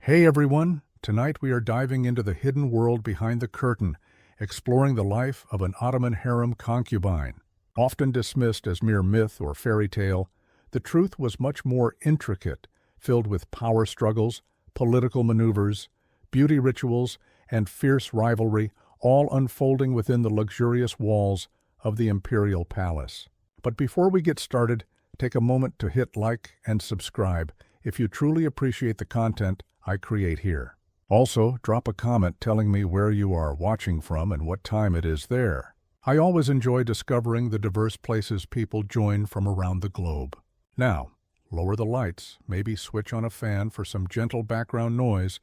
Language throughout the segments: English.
Hey everyone! Tonight we are diving into the hidden world behind the curtain, exploring the life of an Ottoman harem concubine. Often dismissed as mere myth or fairy tale, the truth was much more intricate, filled with power struggles, political maneuvers, beauty rituals, and fierce rivalry, all unfolding within the luxurious walls of the imperial palace. But before we get started, take a moment to hit like and subscribe if you truly appreciate the content I create here. Also, drop a comment telling me where you are watching from and what time it is there. I always enjoy discovering the diverse places people join from around the globe. Now, lower the lights, maybe switch on a fan for some gentle background noise,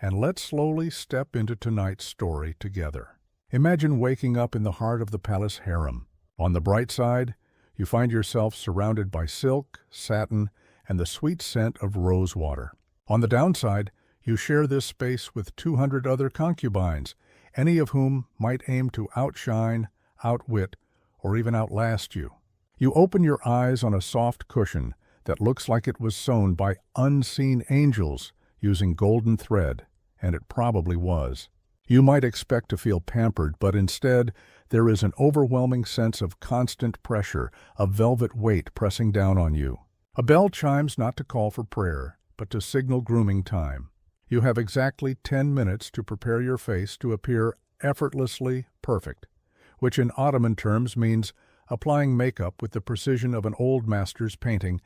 and let's slowly step into tonight's story together. Imagine waking up in the heart of the palace harem. On the bright side, you find yourself surrounded by silk, satin, and the sweet scent of rosewater. On the downside, you share this space with 200 other concubines, any of whom might aim to outshine, outwit, or even outlast you. You open your eyes on a soft cushion that looks like it was sewn by unseen angels using golden thread, and it probably was. You might expect to feel pampered, but instead, there is an overwhelming sense of constant pressure, a velvet weight pressing down on you. A bell chimes not to call for prayer, but to signal grooming time. You have exactly 10 minutes to prepare your face to appear effortlessly perfect, which in Ottoman terms means applying makeup with the precision of an old master's painting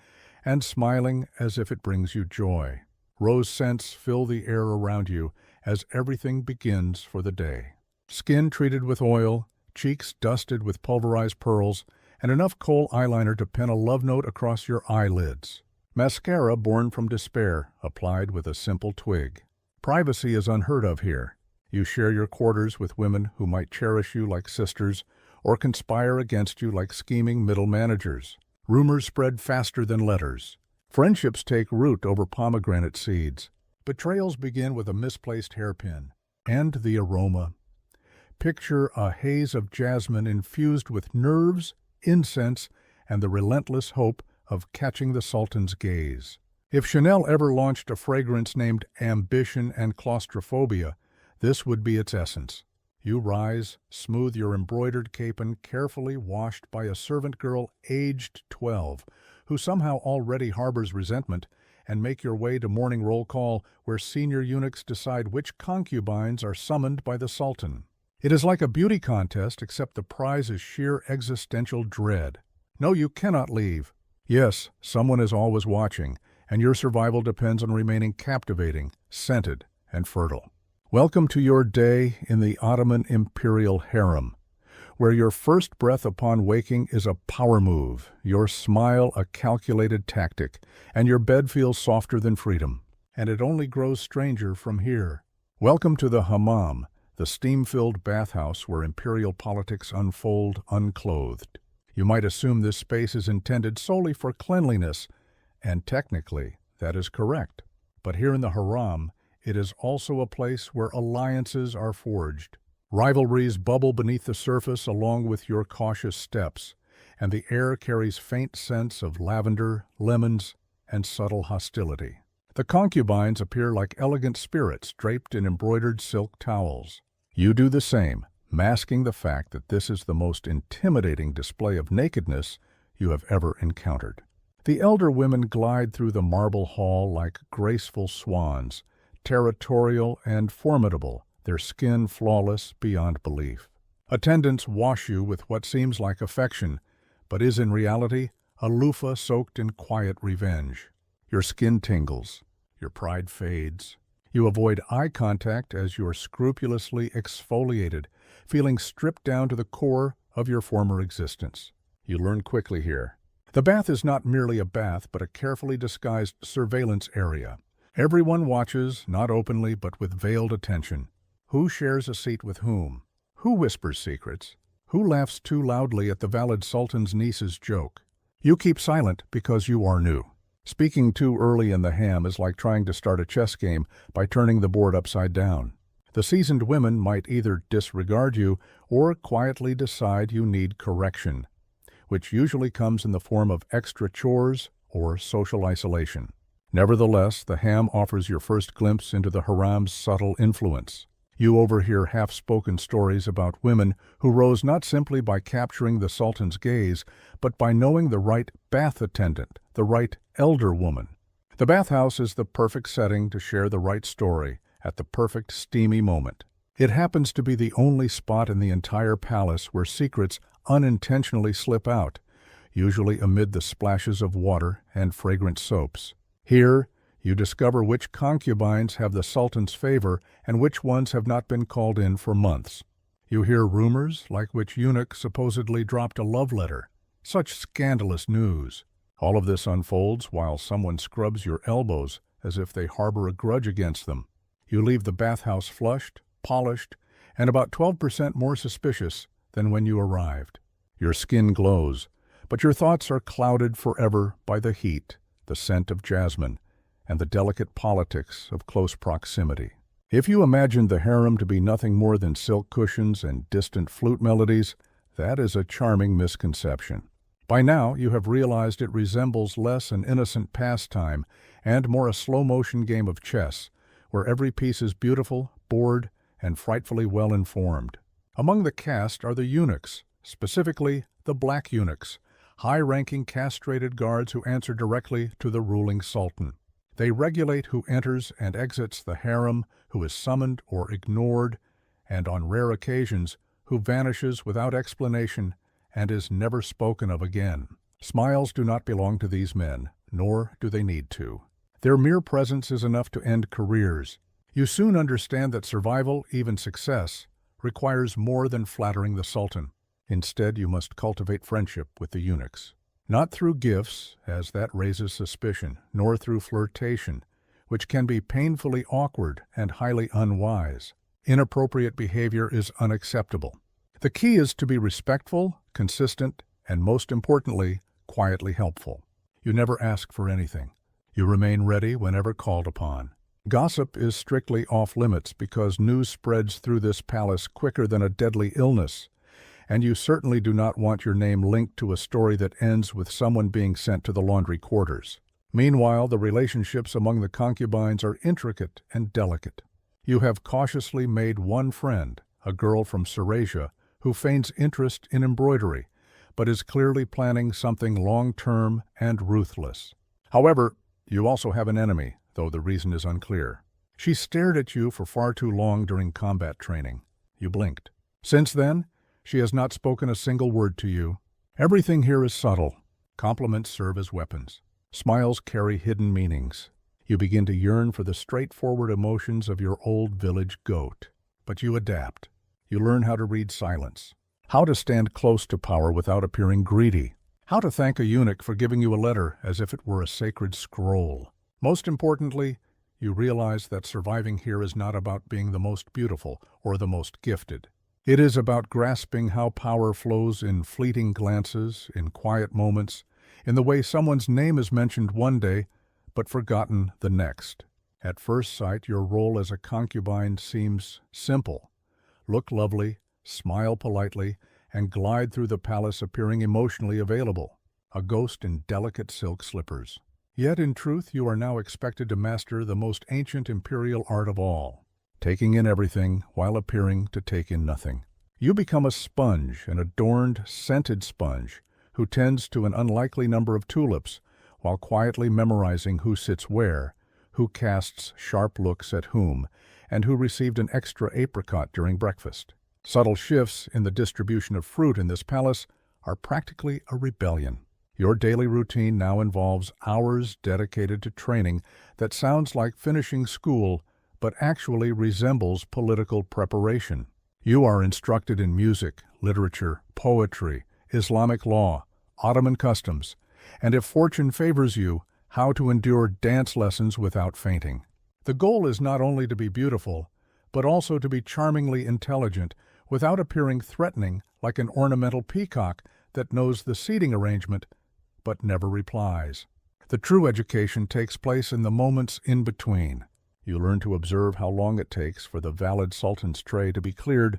and smiling as if it brings you joy. Rose scents fill the air around you as everything begins for the day. Skin treated with oil, cheeks dusted with pulverized pearls, and enough kohl eyeliner to pen a love note across your eyelids. Mascara born from despair, applied with a simple twig. Privacy is unheard of here. You share your quarters with women who might cherish you like sisters or conspire against you like scheming middle managers. Rumors spread faster than letters. Friendships take root over pomegranate seeds. Betrayals begin with a misplaced hairpin. And the aroma. Picture a haze of jasmine infused with nerves, incense, and the relentless hope of catching the Sultan's gaze. If Chanel ever launched a fragrance named Ambition and Claustrophobia, this would be its essence. You rise, smooth your embroidered cape and carefully washed by a servant girl aged 12, who somehow already harbors resentment, and make your way to morning roll call where senior eunuchs decide which concubines are summoned by the Sultan. It is like a beauty contest, except the prize is sheer existential dread. No, you cannot leave. Yes, someone is always watching, and your survival depends on remaining captivating, scented, and fertile. Welcome to your day in the Ottoman imperial harem, where your first breath upon waking is a power move, your smile a calculated tactic, and your bed feels softer than freedom. And it only grows stranger from here. Welcome to the hammam, the steam-filled bathhouse where imperial politics unfold unclothed. You might assume this space is intended solely for cleanliness, and technically, that is correct. But here in the harem, it is also a place where alliances are forged. Rivalries bubble beneath the surface along with your cautious steps, and the air carries faint scents of lavender, lemons, and subtle hostility. The concubines appear like elegant spirits draped in embroidered silk towels. You do the same, masking the fact that this is the most intimidating display of nakedness you have ever encountered. The elder women glide through the marble hall like graceful swans, territorial and formidable, their skin flawless beyond belief. Attendants wash you with what seems like affection, but is in reality a loofah soaked in quiet revenge. Your skin tingles, your pride fades. You avoid eye contact as you're scrupulously exfoliated, feeling stripped down to the core of your former existence. You learn quickly here. The bath is not merely a bath, but a carefully disguised surveillance area. Everyone watches, not openly, but with veiled attention. Who shares a seat with whom? Who whispers secrets? Who laughs too loudly at the valid Sultan's niece's joke? You keep silent because you are new. Speaking too early in the ham is like trying to start a chess game by turning the board upside down. The seasoned women might either disregard you or quietly decide you need correction, which usually comes in the form of extra chores or social isolation. Nevertheless, the harem offers your first glimpse into the harem's subtle influence. You overhear half-spoken stories about women who rose not simply by capturing the sultan's gaze, but by knowing the right bath attendant, the right elder woman. The bathhouse is the perfect setting to share the right story at the perfect steamy moment. It happens to be the only spot in the entire palace where secrets unintentionally slip out, usually amid the splashes of water and fragrant soaps. Here, you discover which concubines have the sultan's favor and which ones have not been called in for months. You hear rumors like which eunuch supposedly dropped a love letter. Such scandalous news. All of this unfolds while someone scrubs your elbows as if they harbor a grudge against them. You leave the bathhouse flushed, polished, and about 12% more suspicious than when you arrived. Your skin glows, but your thoughts are clouded forever by the heat, the scent of jasmine, and the delicate politics of close proximity. If you imagined the harem to be nothing more than silk cushions and distant flute melodies, that is a charming misconception. By now, you have realized it resembles less an innocent pastime and more a slow-motion game of chess, where every piece is beautiful, bored, and frightfully well-informed. Among the caste are the eunuchs, specifically the black eunuchs, high-ranking castrated guards who answer directly to the ruling sultan. They regulate who enters and exits the harem, who is summoned or ignored, and on rare occasions, who vanishes without explanation and is never spoken of again. Smiles do not belong to these men, nor do they need to. Their mere presence is enough to end careers. You soon understand that survival, even success, requires more than flattering the sultan. Instead, you must cultivate friendship with the eunuchs. Not through gifts, as that raises suspicion, nor through flirtation, which can be painfully awkward and highly unwise. Inappropriate behavior is unacceptable. The key is to be respectful, consistent, and most importantly, quietly helpful. You never ask for anything. You remain ready whenever called upon. Gossip is strictly off-limits because news spreads through this palace quicker than a deadly illness, and you certainly do not want your name linked to a story that ends with someone being sent to the laundry quarters. Meanwhile, the relationships among the concubines are intricate and delicate. You have cautiously made one friend, a girl from Serasia, who feigns interest in embroidery, but is clearly planning something long-term and ruthless. However, you also have an enemy, though the reason is unclear. She stared at you for far too long during combat training. You blinked. Since then, she has not spoken a single word to you. Everything here is subtle. Compliments serve as weapons. Smiles carry hidden meanings. You begin to yearn for the straightforward emotions of your old village goat. But you adapt. You learn how to read silence, how to stand close to power without appearing greedy, how to thank a eunuch for giving you a letter as if it were a sacred scroll. Most importantly, you realize that surviving here is not about being the most beautiful or the most gifted. It is about grasping how power flows in fleeting glances, in quiet moments, in the way someone's name is mentioned one day, but forgotten the next. At first sight, your role as a concubine seems simple. Look lovely, smile politely, and glide through the palace appearing emotionally available, a ghost in delicate silk slippers. Yet in truth you are now expected to master the most ancient imperial art of all, taking in everything while appearing to take in nothing. You become a sponge, an adorned, scented sponge, who tends to an unlikely number of tulips, while quietly memorizing who sits where, who casts sharp looks at whom, and who received an extra apricot during breakfast. Subtle shifts in the distribution of fruit in this palace are practically a rebellion. Your daily routine now involves hours dedicated to training that sounds like finishing school, but actually resembles political preparation. You are instructed in music, literature, poetry, Islamic law, Ottoman customs, and if fortune favors you, how to endure dance lessons without fainting. The goal is not only to be beautiful, but also to be charmingly intelligent without appearing threatening like an ornamental peacock that knows the seating arrangement but never replies. The true education takes place in the moments in between. You learn to observe how long it takes for the valid sultan's tray to be cleared,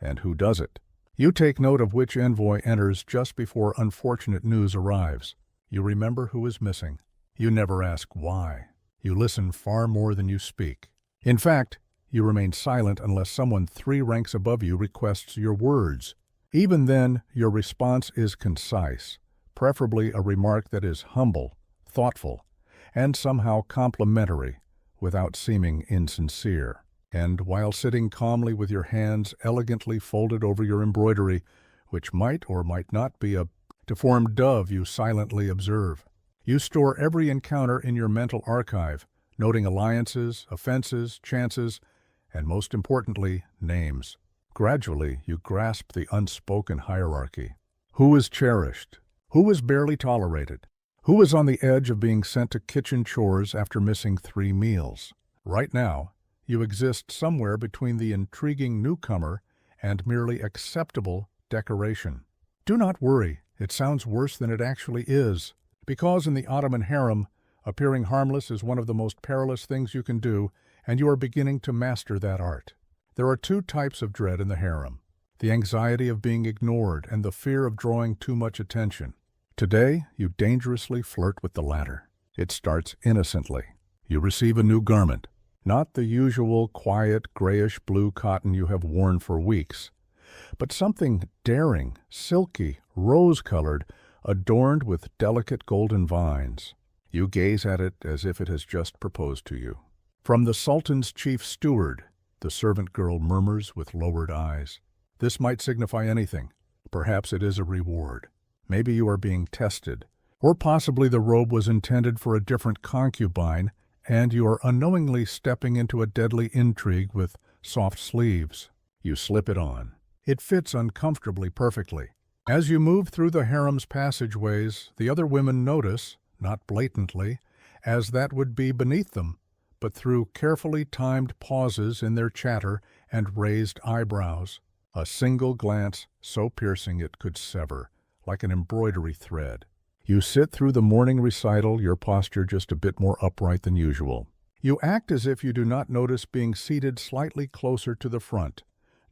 and who does it. You take note of which envoy enters just before unfortunate news arrives. You remember who is missing. You never ask why. You listen far more than you speak. In fact, you remain silent unless someone 3 ranks above you requests your words. Even then, your response is concise, preferably a remark that is humble, thoughtful, and somehow complimentary, without seeming insincere. And while sitting calmly with your hands elegantly folded over your embroidery, which might or might not be a deformed dove, you silently observe. You store every encounter in your mental archive, noting alliances, offenses, chances, and most importantly, names. Gradually, you grasp the unspoken hierarchy. Who is cherished? Who is barely tolerated? Who is on the edge of being sent to kitchen chores after missing 3 meals? Right now, you exist somewhere between the intriguing newcomer and merely acceptable decoration. Do not worry, it sounds worse than it actually is, because in the Ottoman harem, appearing harmless is one of the most perilous things you can do, and you are beginning to master that art. There are 2 types of dread in the harem: the anxiety of being ignored and the fear of drawing too much attention. Today, you dangerously flirt with the latter. It starts innocently. You receive a new garment, not the usual quiet grayish-blue cotton you have worn for weeks, but something daring, silky, rose-colored, adorned with delicate golden vines. You gaze at it as if it has just proposed to you. From the Sultan's chief steward, the servant girl murmurs with lowered eyes. This might signify anything. Perhaps it is a reward. Maybe you are being tested. Or possibly the robe was intended for a different concubine, and you are unknowingly stepping into a deadly intrigue with soft sleeves. You slip it on. It fits uncomfortably perfectly. As you move through the harem's passageways, the other women notice, not blatantly, as that would be beneath them, but through carefully timed pauses in their chatter and raised eyebrows. A single glance so piercing it could sever, like an embroidery thread. You sit through the morning recital, your posture just a bit more upright than usual. You act as if you do not notice being seated slightly closer to the front,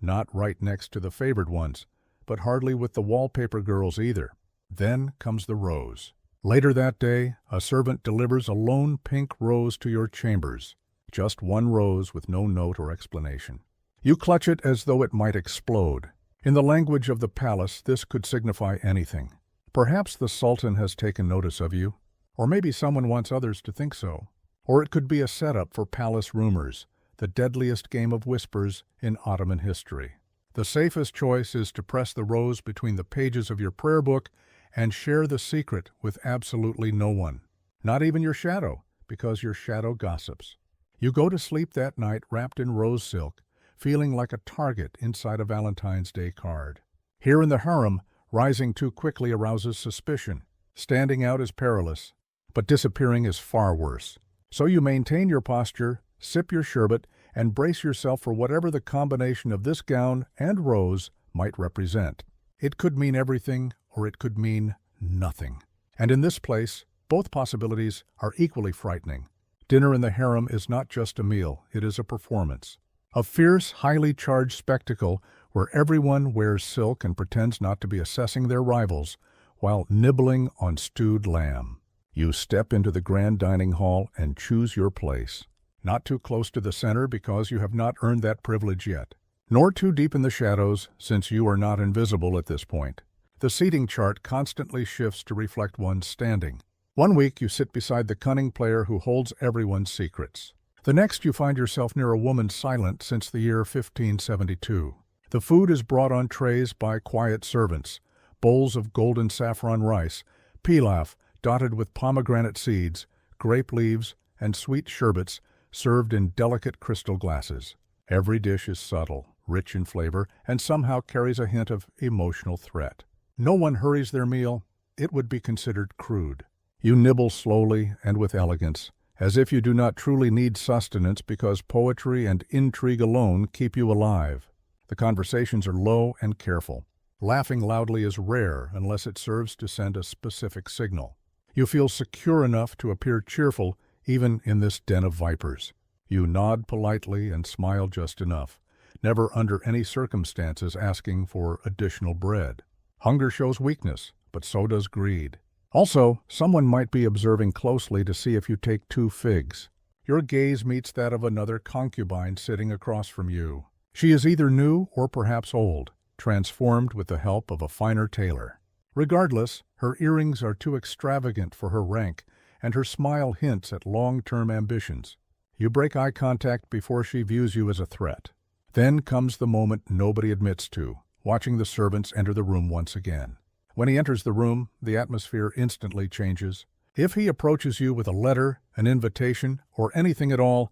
not right next to the favored ones, but hardly with the wallpaper girls either. Then comes the rose. Later that day, a servant delivers a lone pink rose to your chambers. Just one rose with no note or explanation. You clutch it as though it might explode. In the language of the palace, this could signify anything. Perhaps the Sultan has taken notice of you, or maybe someone wants others to think so. Or it could be a setup for palace rumors, the deadliest game of whispers in Ottoman history. The safest choice is to press the rose between the pages of your prayer book and share the secret with absolutely no one, not even your shadow, because your shadow gossips. You go to sleep that night wrapped in rose silk, feeling like a target inside a Valentine's Day card. Here in the harem, rising too quickly arouses suspicion. Standing out is perilous, but disappearing is far worse. So you maintain your posture, sip your sherbet, and brace yourself for whatever the combination of this gown and rose might represent. It could mean everything, or it could mean nothing. And in this place, both possibilities are equally frightening. Dinner in the harem is not just a meal, it is a performance. A fierce, highly charged spectacle where everyone wears silk and pretends not to be assessing their rivals while nibbling on stewed lamb. You step into the grand dining hall and choose your place. Not too close to the center because you have not earned that privilege yet, nor too deep in the shadows since you are not invisible at this point. The seating chart constantly shifts to reflect one's standing. One week you sit beside the cunning player who holds everyone's secrets. The next you find yourself near a woman silent since the year 1572. The food is brought on trays by quiet servants, bowls of golden saffron rice, pilaf dotted with pomegranate seeds, grape leaves, and sweet sherbets served in delicate crystal glasses. Every dish is subtle, rich in flavor, and somehow carries a hint of emotional threat. No one hurries their meal. It would be considered crude. You nibble slowly and with elegance, as if you do not truly need sustenance because poetry and intrigue alone keep you alive. The conversations are low and careful. Laughing loudly is rare unless it serves to send a specific signal. You feel secure enough to appear cheerful even in this den of vipers. You nod politely and smile just enough, never under any circumstances asking for additional bread. Hunger shows weakness, but so does greed. Also, someone might be observing closely to see if you take two figs. Your gaze meets that of another concubine sitting across from you. She is either new or perhaps old, transformed with the help of a finer tailor. Regardless, her earrings are too extravagant for her rank, and her smile hints at long-term ambitions. You break eye contact before she views you as a threat. Then comes the moment nobody admits to, watching the servants enter the room once again. When he enters the room, the atmosphere instantly changes. If he approaches you with a letter, an invitation, or anything at all,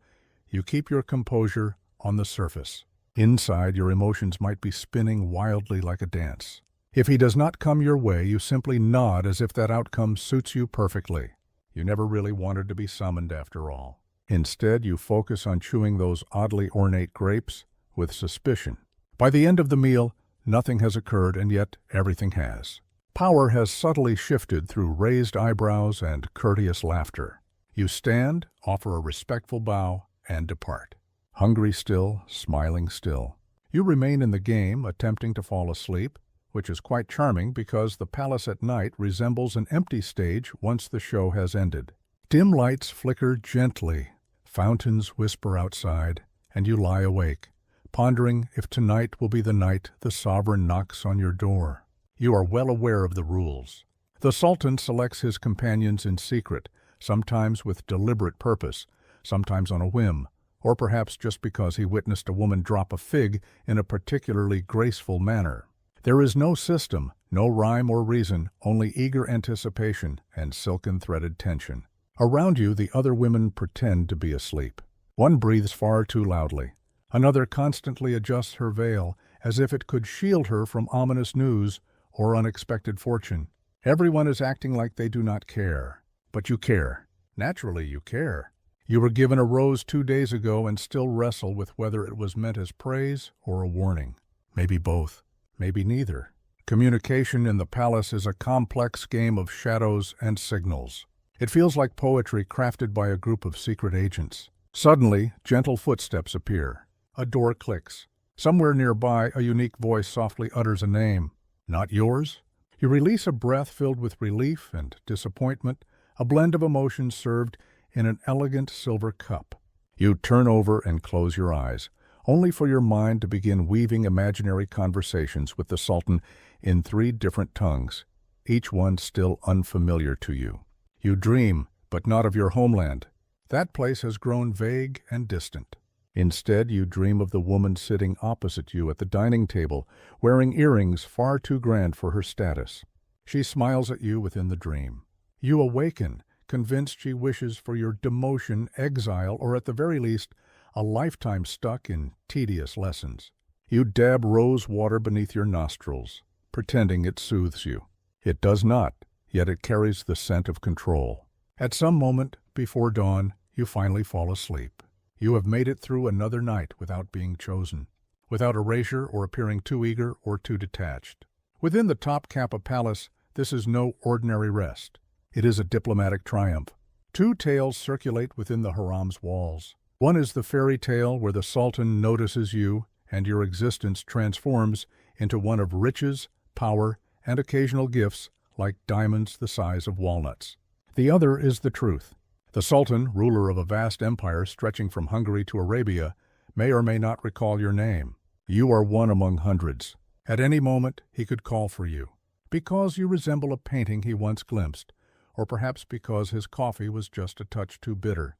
you keep your composure on the surface. Inside, your emotions might be spinning wildly like a dance. If he does not come your way, you simply nod as if that outcome suits you perfectly. You never really wanted to be summoned after all. Instead, you focus on chewing those oddly ornate grapes with suspicion. By the end of the meal, nothing has occurred, and yet everything has. Power has subtly shifted through raised eyebrows and courteous laughter. You stand, offer a respectful bow, and depart. Hungry still, smiling still. You remain in the game, attempting to fall asleep, which is quite charming because the palace at night resembles an empty stage once the show has ended. Dim lights flicker gently, fountains whisper outside, and you lie awake, pondering if tonight will be the night the sovereign knocks on your door. You are well aware of the rules. The Sultan selects his companions in secret, sometimes with deliberate purpose, sometimes on a whim, or perhaps just because he witnessed a woman drop a fig in a particularly graceful manner. There is no system, no rhyme or reason, only eager anticipation and silken-threaded tension. Around you, the other women pretend to be asleep. One breathes far too loudly. Another constantly adjusts her veil, as if it could shield her from ominous news or unexpected fortune. Everyone is acting like they do not care. But you care. Naturally, you care. You were given a rose 2 days ago and still wrestle with whether it was meant as praise or a warning. Maybe both. Maybe neither. Communication in the palace is a complex game of shadows and signals. It feels like poetry crafted by a group of secret agents. Suddenly, gentle footsteps appear. A door clicks. Somewhere nearby, a unique voice softly utters a name. Not yours? You release a breath filled with relief and disappointment, a blend of emotions served in an elegant silver cup. You turn over and close your eyes, only for your mind to begin weaving imaginary conversations with the Sultan in 3 different tongues, each one still unfamiliar to you. You dream, but not of your homeland. That place has grown vague and distant. Instead, you dream of the woman sitting opposite you at the dining table, wearing earrings far too grand for her status. She smiles at you within the dream. You awaken, convinced she wishes for your demotion, exile, or at the very least, a lifetime stuck in tedious lessons. You dab rose water beneath your nostrils, pretending it soothes you. It does not, yet it carries the scent of control. At some moment before dawn, you finally fall asleep. You have made it through another night without being chosen, without erasure or appearing too eager or too detached. Within the Topkapi Palace, this is no ordinary rest. It is a diplomatic triumph. 2 tales circulate within the harem's walls. One is the fairy tale where the Sultan notices you and your existence transforms into one of riches, power, and occasional gifts like diamonds the size of walnuts. The other is the truth. The Sultan, ruler of a vast empire stretching from Hungary to Arabia, may or may not recall your name. You are one among hundreds. At any moment, he could call for you, because you resemble a painting he once glimpsed, or perhaps because his coffee was just a touch too bitter,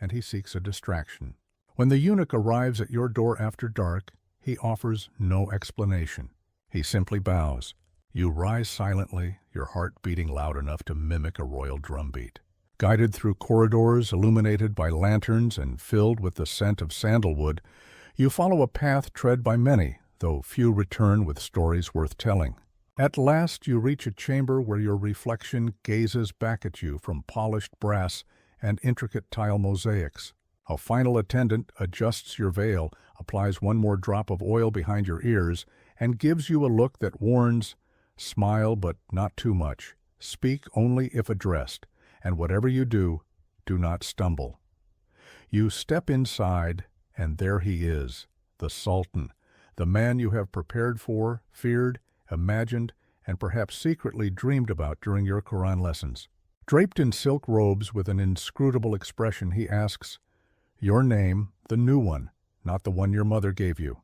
and he seeks a distraction. When the eunuch arrives at your door after dark, he offers no explanation. He simply bows. You rise silently, your heart beating loud enough to mimic a royal drumbeat. Guided through corridors illuminated by lanterns and filled with the scent of sandalwood, you follow a path tread by many, though few return with stories worth telling. At last you reach a chamber where your reflection gazes back at you from polished brass and intricate tile mosaics. A final attendant adjusts your veil, applies one more drop of oil behind your ears, and gives you a look that warns, smile but not too much, speak only if addressed, and whatever you do, do not stumble. You step inside, and there he is, the Sultan, the man you have prepared for, feared, imagined, and perhaps secretly dreamed about during your Quran lessons. Draped in silk robes with an inscrutable expression, he asks, "Your name, the new one, not the one your mother gave you."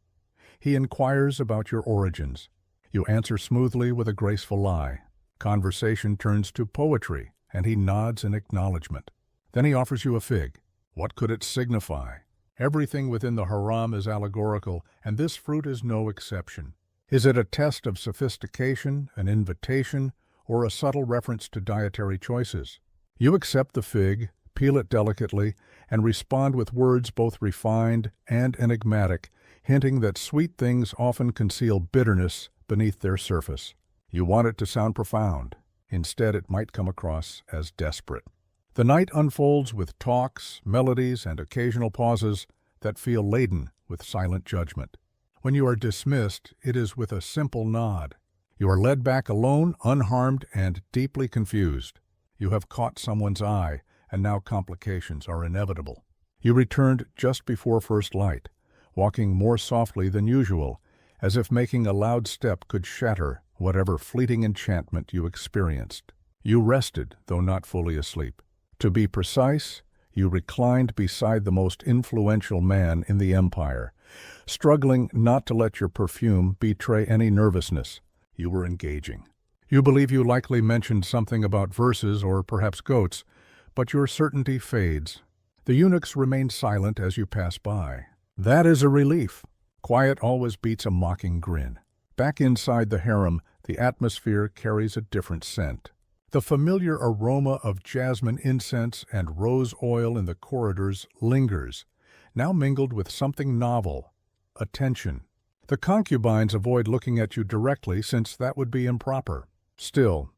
He inquires about your origins. You answer smoothly with a graceful lie. Conversation turns to poetry, and he nods in acknowledgement. Then he offers you a fig. What could it signify? Everything within the haram is allegorical, and this fruit is no exception. Is it a test of sophistication, an invitation, or a subtle reference to dietary choices? You accept the fig, peel it delicately, and respond with words both refined and enigmatic, hinting that sweet things often conceal bitterness beneath their surface. You want it to sound profound. Instead, it might come across as desperate. The night unfolds with talks, melodies, and occasional pauses that feel laden with silent judgment. When you are dismissed, it is with a simple nod. You are led back alone, unharmed, and deeply confused. You have caught someone's eye, and now complications are inevitable. You returned just before first light, walking more softly than usual, as if making a loud step could shatter whatever fleeting enchantment you experienced. You rested, though not fully asleep. To be precise, you reclined beside the most influential man in the empire, struggling not to let your perfume betray any nervousness. You were engaging. You believe you likely mentioned something about verses or perhaps goats, but your certainty fades. The eunuchs remain silent as you pass by. That is a relief. Quiet always beats a mocking grin. Back inside the harem, the atmosphere carries a different scent. The familiar aroma of jasmine incense and rose oil in the corridors lingers, now mingled with something novel, attention. The concubines avoid looking at you directly since that would be improper. Still,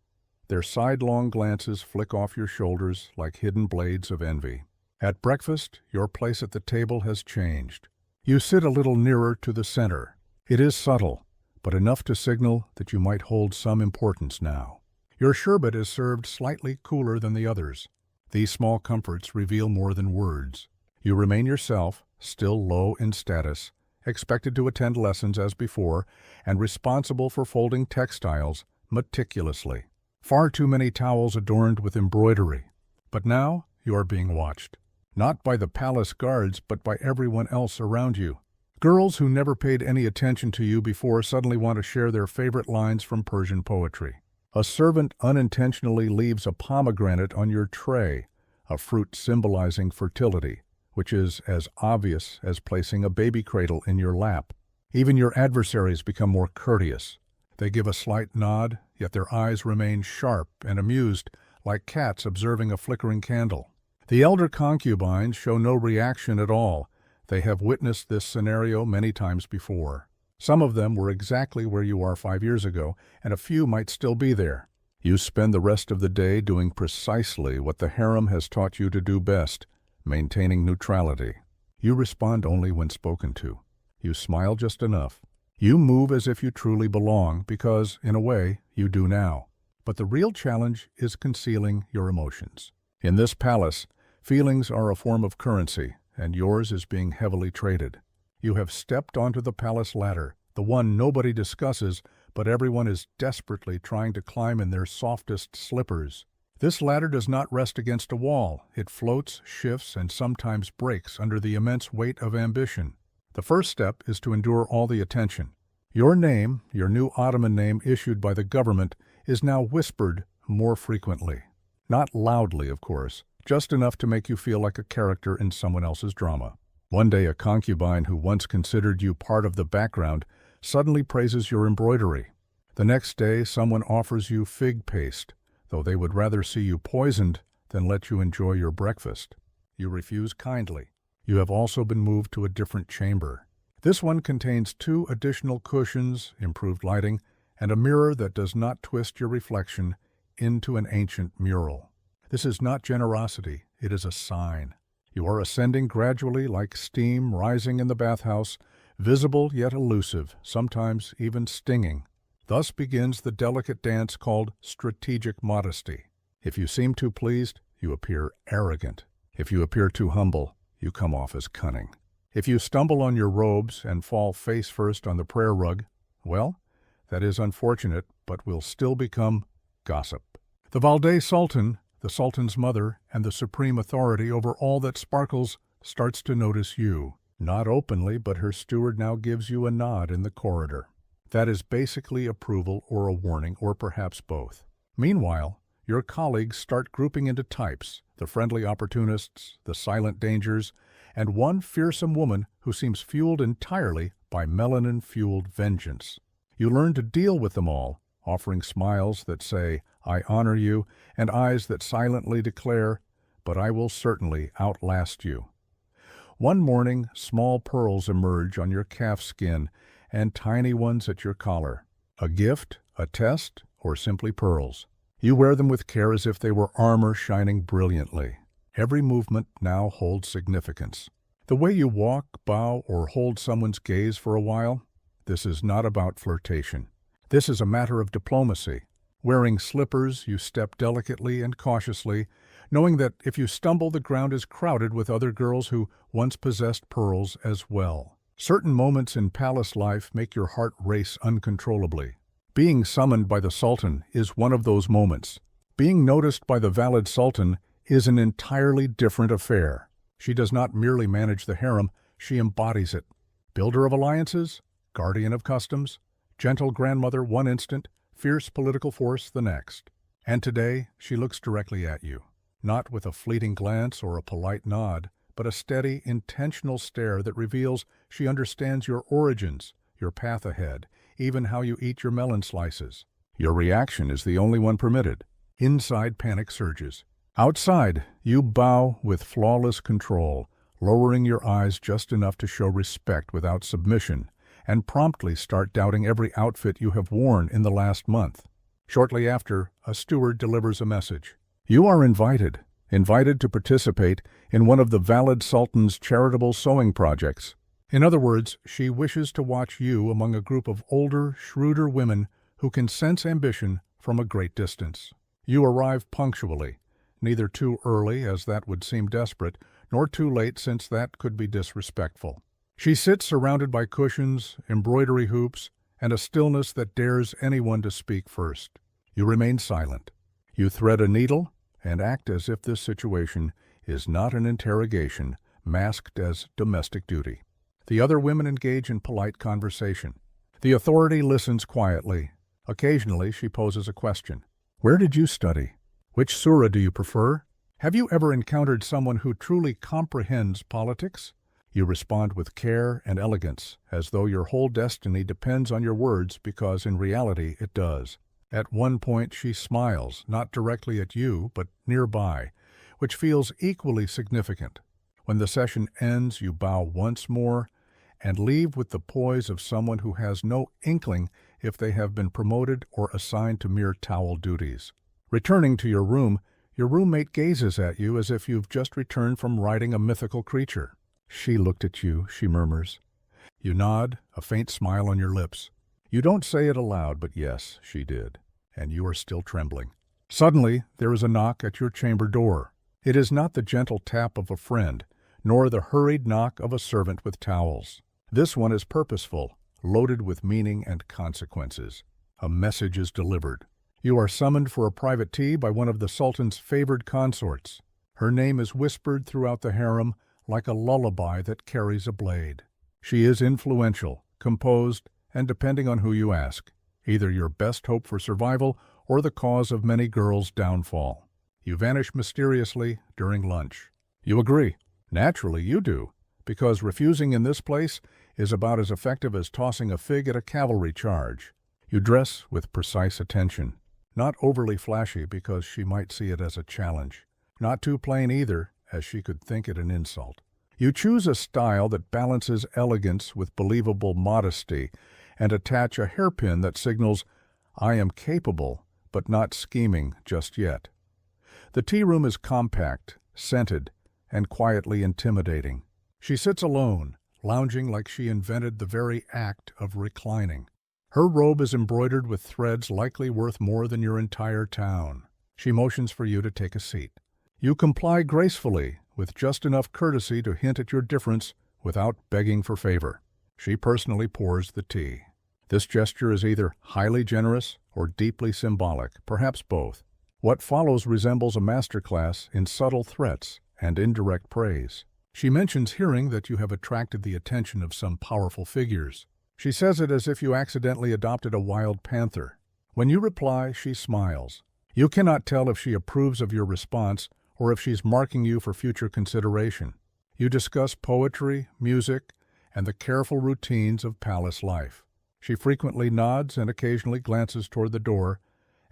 their sidelong glances flick off your shoulders like hidden blades of envy. At breakfast, your place at the table has changed. You sit a little nearer to the center. It is subtle, but enough to signal that you might hold some importance now. Your sherbet is served slightly cooler than the others. These small comforts reveal more than words. You remain yourself, still low in status, expected to attend lessons as before, and responsible for folding textiles meticulously. Far too many towels adorned with embroidery. But now you are being watched. Not by the palace guards, but by everyone else around you. Girls who never paid any attention to you before suddenly want to share their favorite lines from Persian poetry. A servant unintentionally leaves a pomegranate on your tray, a fruit symbolizing fertility, which is as obvious as placing a baby cradle in your lap. Even your adversaries become more courteous. They give a slight nod, yet their eyes remain sharp and amused, like cats observing a flickering candle. The elder concubines show no reaction at all. They have witnessed this scenario many times before. Some of them were exactly where you are 5 years ago, and a few might still be there. You spend the rest of the day doing precisely what the harem has taught you to do best, maintaining neutrality. You respond only when spoken to. You smile just enough. You move as if you truly belong, because, in a way, you do now. But the real challenge is concealing your emotions. In this palace, feelings are a form of currency, and yours is being heavily traded. You have stepped onto the palace ladder, the one nobody discusses, but everyone is desperately trying to climb in their softest slippers. This ladder does not rest against a wall. It floats, shifts, and sometimes breaks under the immense weight of ambition. The first step is to endure all the attention. Your name, your new Ottoman name issued by the government, is now whispered more frequently. Not loudly, of course, just enough to make you feel like a character in someone else's drama. One day, a concubine who once considered you part of the background suddenly praises your embroidery. The next day, someone offers you fig paste, though they would rather see you poisoned than let you enjoy your breakfast. You refuse kindly. You have also been moved to a different chamber. This one contains 2 additional cushions, improved lighting, and a mirror that does not twist your reflection into an ancient mural. This is not generosity, it is a sign. You are ascending gradually like steam rising in the bathhouse, visible yet elusive, sometimes even stinging. Thus begins the delicate dance called strategic modesty. If you seem too pleased, you appear arrogant. If you appear too humble, you come off as cunning. If you stumble on your robes and fall face first on the prayer rug, well, that is unfortunate, but will still become gossip. The Valde Sultan, the Sultan's mother and the supreme authority over all that sparkles, starts to notice you. Not openly, but her steward now gives you a nod in the corridor. That is basically approval or a warning, or perhaps both. Meanwhile, your colleagues start grouping into types, the friendly opportunists, the silent dangers, and one fearsome woman who seems fueled entirely by melanin-fueled vengeance. You learn to deal with them all, offering smiles that say, "I honor you," and eyes that silently declare, "But I will certainly outlast you." One morning, small pearls emerge on your calf skin and tiny ones at your collar. A gift, a test, or simply pearls. You wear them with care as if they were armor shining brilliantly. Every movement now holds significance. The way you walk, bow, or hold someone's gaze for a while, this is not about flirtation. This is a matter of diplomacy. Wearing slippers, you step delicately and cautiously, knowing that if you stumble, the ground is crowded with other girls who once possessed pearls as well. Certain moments in palace life make your heart race uncontrollably. Being summoned by the Sultan is one of those moments. Being noticed by the Valid Sultan is an entirely different affair. She does not merely manage the harem, she embodies it. Builder of alliances, guardian of customs, gentle grandmother one instant, fierce political force the next. And today, she looks directly at you. Not with a fleeting glance or a polite nod, but a steady, intentional stare that reveals she understands your origins, your path ahead, even how you eat your melon slices. Your reaction is the only one permitted. Inside, panic surges. Outside, you bow with flawless control, lowering your eyes just enough to show respect without submission, and promptly start doubting every outfit you have worn in the last month. Shortly after, a steward delivers a message. You are invited to participate in one of the Valid Sultan's charitable sewing projects. In other words, she wishes to watch you among a group of older, shrewder women who can sense ambition from a great distance. You arrive punctually, neither too early, as that would seem desperate, nor too late, since that could be disrespectful. She sits surrounded by cushions, embroidery hoops, and a stillness that dares anyone to speak first. You remain silent. You thread a needle and act as if this situation is not an interrogation, masked as domestic duty. The other women engage in polite conversation. The authority listens quietly. Occasionally, she poses a question. Where did you study? Which surah do you prefer? Have you ever encountered someone who truly comprehends politics? You respond with care and elegance, as though your whole destiny depends on your words, because in reality it does. At one point she smiles, not directly at you, but nearby, which feels equally significant. When the session ends, you bow once more and leave with the poise of someone who has no inkling if they have been promoted or assigned to mere towel duties. Returning to your room, your roommate gazes at you as if you've just returned from riding a mythical creature. She looked at you, she murmurs. You nod, a faint smile on your lips. You don't say it aloud, but yes, she did, and you are still trembling. Suddenly, there is a knock at your chamber door. It is not the gentle tap of a friend, nor the hurried knock of a servant with towels. This one is purposeful, loaded with meaning and consequences. A message is delivered. You are summoned for a private tea by one of the Sultan's favored consorts. Her name is whispered throughout the harem like a lullaby that carries a blade. She is influential, composed, and depending on who you ask, either your best hope for survival or the cause of many girls' downfall. You vanish mysteriously during lunch. You agree. Naturally, you do, because refusing in this place is about as effective as tossing a fig at a cavalry charge. You dress with precise attention. Not overly flashy, because she might see it as a challenge. Not too plain either, as she could think it an insult. You choose a style that balances elegance with believable modesty and attach a hairpin that signals, "I am capable, but not scheming just yet." The tea room is compact, scented, and quietly intimidating. She sits alone, lounging like she invented the very act of reclining. Her robe is embroidered with threads likely worth more than your entire town. She motions for you to take a seat. You comply gracefully, with just enough courtesy to hint at your difference without begging for favor. She personally pours the tea. This gesture is either highly generous or deeply symbolic, perhaps both. What follows resembles a masterclass in subtle threats and indirect praise. She mentions hearing that you have attracted the attention of some powerful figures. She says it as if you accidentally adopted a wild panther. When you reply, she smiles. You cannot tell if she approves of your response or if she's marking you for future consideration. You discuss poetry, music, and the careful routines of palace life. She frequently nods and occasionally glances toward the door,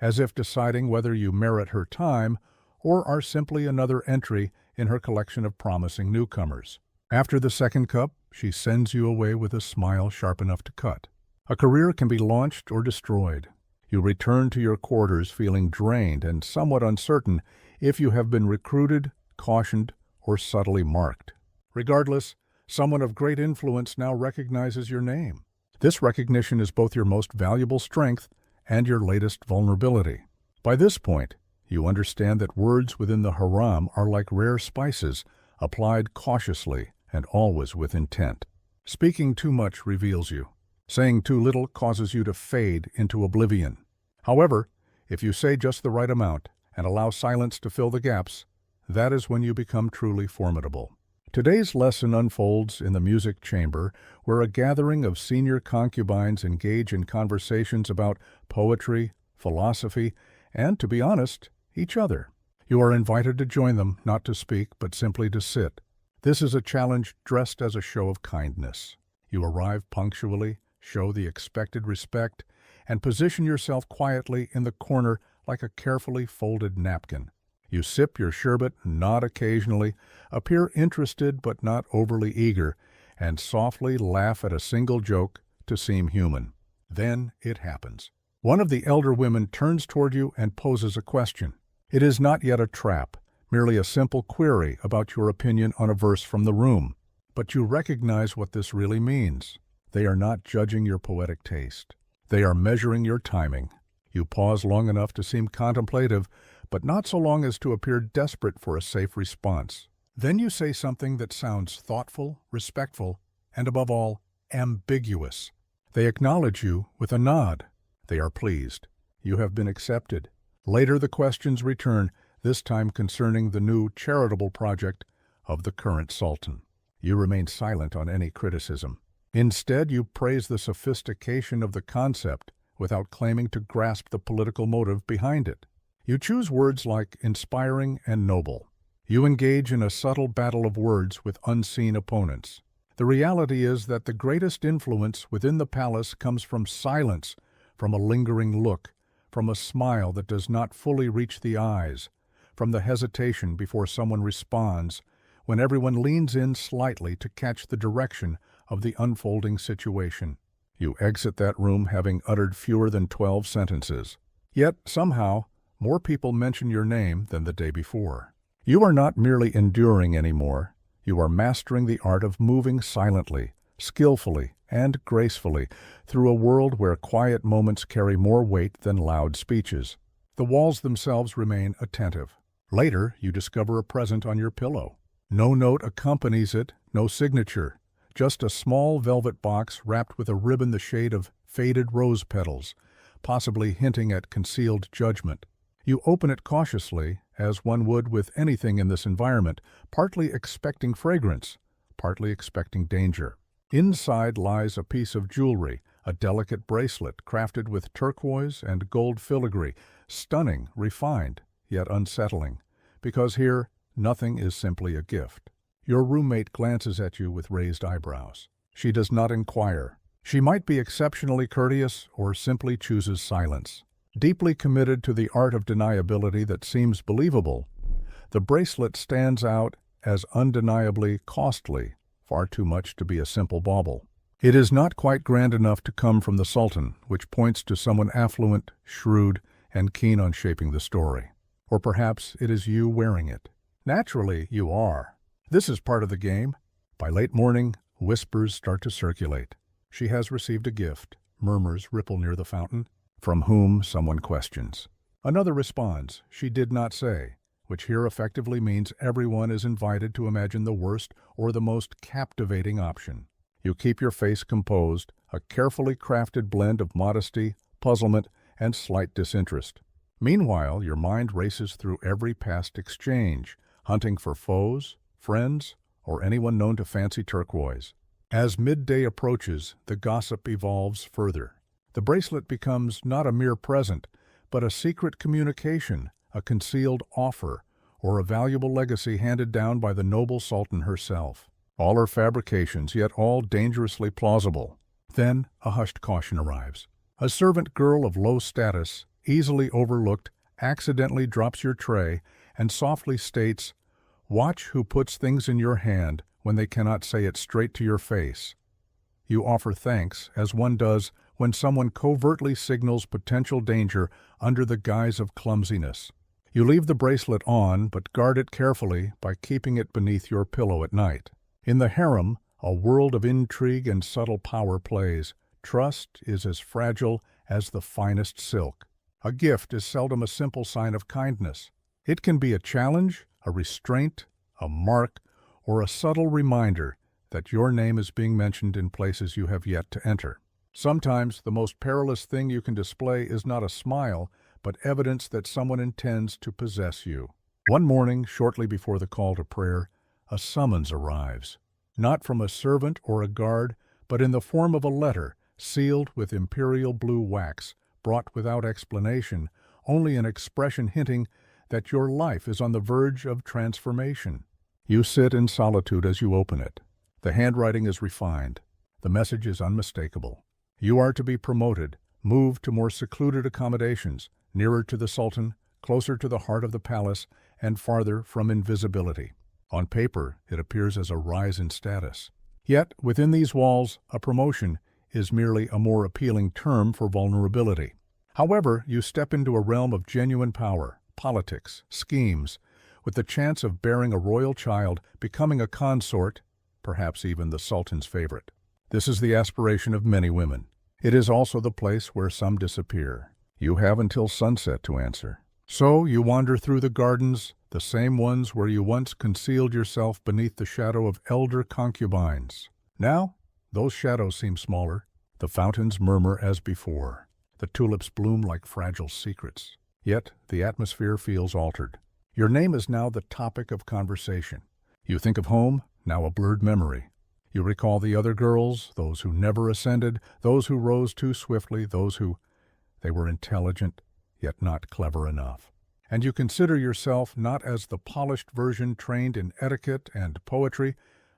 as if deciding whether you merit her time or are simply another entry in her collection of promising newcomers. After the second cup, she sends you away with a smile sharp enough to cut. A career can be launched or destroyed. You return to your quarters feeling drained and somewhat uncertain if you have been recruited, cautioned, or subtly marked. Regardless, someone of great influence now recognizes your name. This recognition is both your most valuable strength and your latest vulnerability. By this point, you understand that words within the harem are like rare spices, applied cautiously and always with intent. Speaking too much reveals you. Saying too little causes you to fade into oblivion. However, if you say just the right amount and allow silence to fill the gaps, that is when you become truly formidable. Today's lesson unfolds in the music chamber, where a gathering of senior concubines engage in conversations about poetry, philosophy, and, to be honest, each other. You are invited to join them, not to speak, but simply to sit. This is a challenge dressed as a show of kindness. You arrive punctually, show the expected respect, and position yourself quietly in the corner like a carefully folded napkin. You sip your sherbet, nod occasionally, appear interested but not overly eager, and softly laugh at a single joke to seem human. Then it happens. One of the elder women turns toward you and poses a question. It is not yet a trap, merely a simple query about your opinion on a verse from the room. But you recognize what this really means. They are not judging your poetic taste. They are measuring your timing. You pause long enough to seem contemplative, but not so long as to appear desperate for a safe response. Then you say something that sounds thoughtful, respectful, and above all, ambiguous. They acknowledge you with a nod. They are pleased. You have been accepted. Later the questions return, this time concerning the new charitable project of the current sultan. You remain silent on any criticism. Instead, you praise the sophistication of the concept without claiming to grasp the political motive behind it. You choose words like inspiring and noble. You engage in a subtle battle of words with unseen opponents. The reality is that the greatest influence within the palace comes from silence, from a lingering look, from a smile that does not fully reach the eyes, from the hesitation before someone responds, when everyone leans in slightly to catch the direction of the unfolding situation. You exit that room having uttered fewer than 12 sentences. Yet, somehow, more people mention your name than the day before. You are not merely enduring anymore. You are mastering the art of moving silently, skillfully, and gracefully through a world where quiet moments carry more weight than loud speeches. The walls themselves remain attentive. Later, you discover a present on your pillow. No note accompanies it, no signature, just a small velvet box wrapped with a ribbon the shade of faded rose petals, possibly hinting at concealed judgment. You open it cautiously, as one would with anything in this environment, partly expecting fragrance, partly expecting danger. Inside lies a piece of jewelry, a delicate bracelet crafted with turquoise and gold filigree, stunning, refined, yet unsettling, because here nothing is simply a gift. Your roommate glances at you with raised eyebrows. She does not inquire. She might be exceptionally courteous or simply chooses silence. Deeply committed to the art of deniability that seems believable, the bracelet stands out as undeniably costly, far too much to be a simple bauble. It is not quite grand enough to come from the Sultan, which points to someone affluent, shrewd, and keen on shaping the story. Or perhaps it is you wearing it. Naturally, you are. This is part of the game. By late morning, whispers start to circulate. She has received a gift. Murmurs ripple near the fountain. From whom someone questions. Another responds, she did not say, which here effectively means everyone is invited to imagine the worst or the most captivating option. You keep your face composed, a carefully crafted blend of modesty, puzzlement, and slight disinterest. Meanwhile, your mind races through every past exchange, hunting for foes, friends, or anyone known to fancy turquoise. As midday approaches, the gossip evolves further. The bracelet becomes not a mere present, but a secret communication, a concealed offer, or a valuable legacy handed down by the noble sultan herself. All are fabrications, yet all dangerously plausible. Then a hushed caution arrives. A servant girl of low status, easily overlooked, accidentally drops your tray and softly states, "Watch who puts things in your hand when they cannot say it straight to your face." You offer thanks, as one does when someone covertly signals potential danger under the guise of clumsiness. You leave the bracelet on, but guard it carefully by keeping it beneath your pillow at night. In the harem, a world of intrigue and subtle power plays. Trust is as fragile as the finest silk. A gift is seldom a simple sign of kindness. It can be a challenge, a restraint, a mark, or a subtle reminder that your name is being mentioned in places you have yet to enter. Sometimes the most perilous thing you can display is not a smile, but evidence that someone intends to possess you. One morning, shortly before the call to prayer, a summons arrives. Not from a servant or a guard, but in the form of a letter, sealed with imperial blue wax, brought without explanation, only an expression hinting that your life is on the verge of transformation. You sit in solitude as you open it. The handwriting is refined. The message is unmistakable. You are to be promoted, moved to more secluded accommodations, nearer to the Sultan, closer to the heart of the palace, and farther from invisibility. On paper, it appears as a rise in status. Yet, within these walls, a promotion is merely a more appealing term for vulnerability. However, you step into a realm of genuine power, politics, schemes, with the chance of bearing a royal child, becoming a consort, perhaps even the Sultan's favorite. This is the aspiration of many women. It is also the place where some disappear. You have until sunset to answer. So you wander through the gardens, the same ones where you once concealed yourself beneath the shadow of elder concubines. Now, those shadows seem smaller. The fountains murmur as before. The tulips bloom like fragile secrets. Yet the atmosphere feels altered. Your name is now the topic of conversation. You think of home, now a blurred memory. You recall the other girls, those who never ascended, those who rose too swiftly, they were intelligent, yet not clever enough. And you consider yourself not as the polished version trained in etiquette and poetry,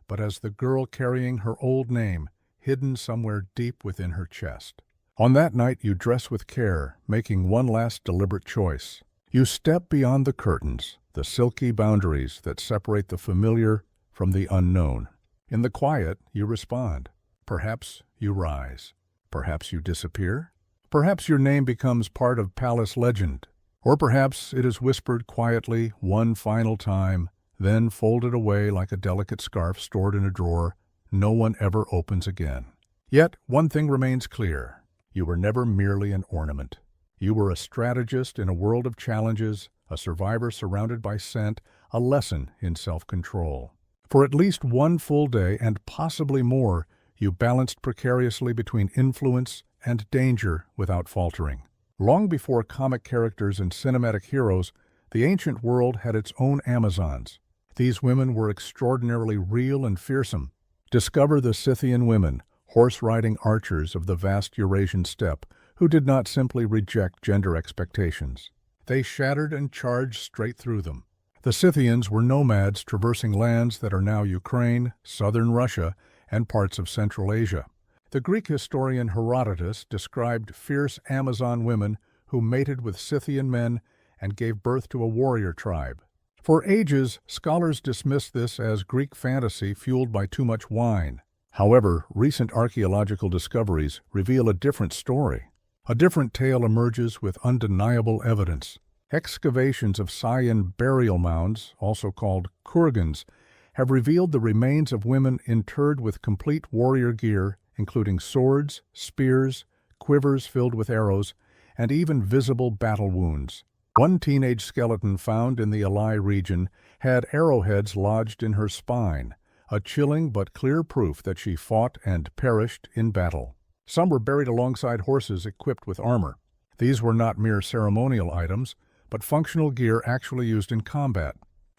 but as the girl carrying her old name, hidden somewhere deep within her chest. On that night you dress with care, making one last deliberate choice. You step beyond the curtains, the silky boundaries that separate the familiar from the unknown. In the quiet, you respond. Perhaps you rise. Perhaps you disappear. Perhaps your name becomes part of palace legend. Or perhaps it is whispered quietly one final time, then folded away like a delicate scarf stored in a drawer no one ever opens again. Yet one thing remains clear. You were never merely an ornament. You were a strategist in a world of challenges, a survivor surrounded by scent, a lesson in self-control. For at least one full day, and possibly more, you balanced precariously between influence and danger without faltering. Long before comic characters and cinematic heroes, the ancient world had its own Amazons. These women were extraordinarily real and fearsome. Discover the Scythian women, horse-riding archers of the vast Eurasian steppe, who did not simply reject gender expectations. They shattered and charged straight through them. The Scythians were nomads traversing lands that are now Ukraine, southern Russia, and parts of Central Asia. The Greek historian Herodotus described fierce Amazon women who mated with Scythian men and gave birth to a warrior tribe. For ages, scholars dismissed this as Greek fantasy fueled by too much wine. However, recent archaeological discoveries reveal a different story. A different tale emerges with undeniable evidence. Excavations of Saiyan burial mounds, also called kurgans, have revealed the remains of women interred with complete warrior gear, including swords, spears, quivers filled with arrows, and even visible battle wounds. One teenage skeleton found in the Alai region had arrowheads lodged in her spine, a chilling but clear proof that she fought and perished in battle. Some were buried alongside horses equipped with armor. These were not mere ceremonial items, but functional gear actually used in combat.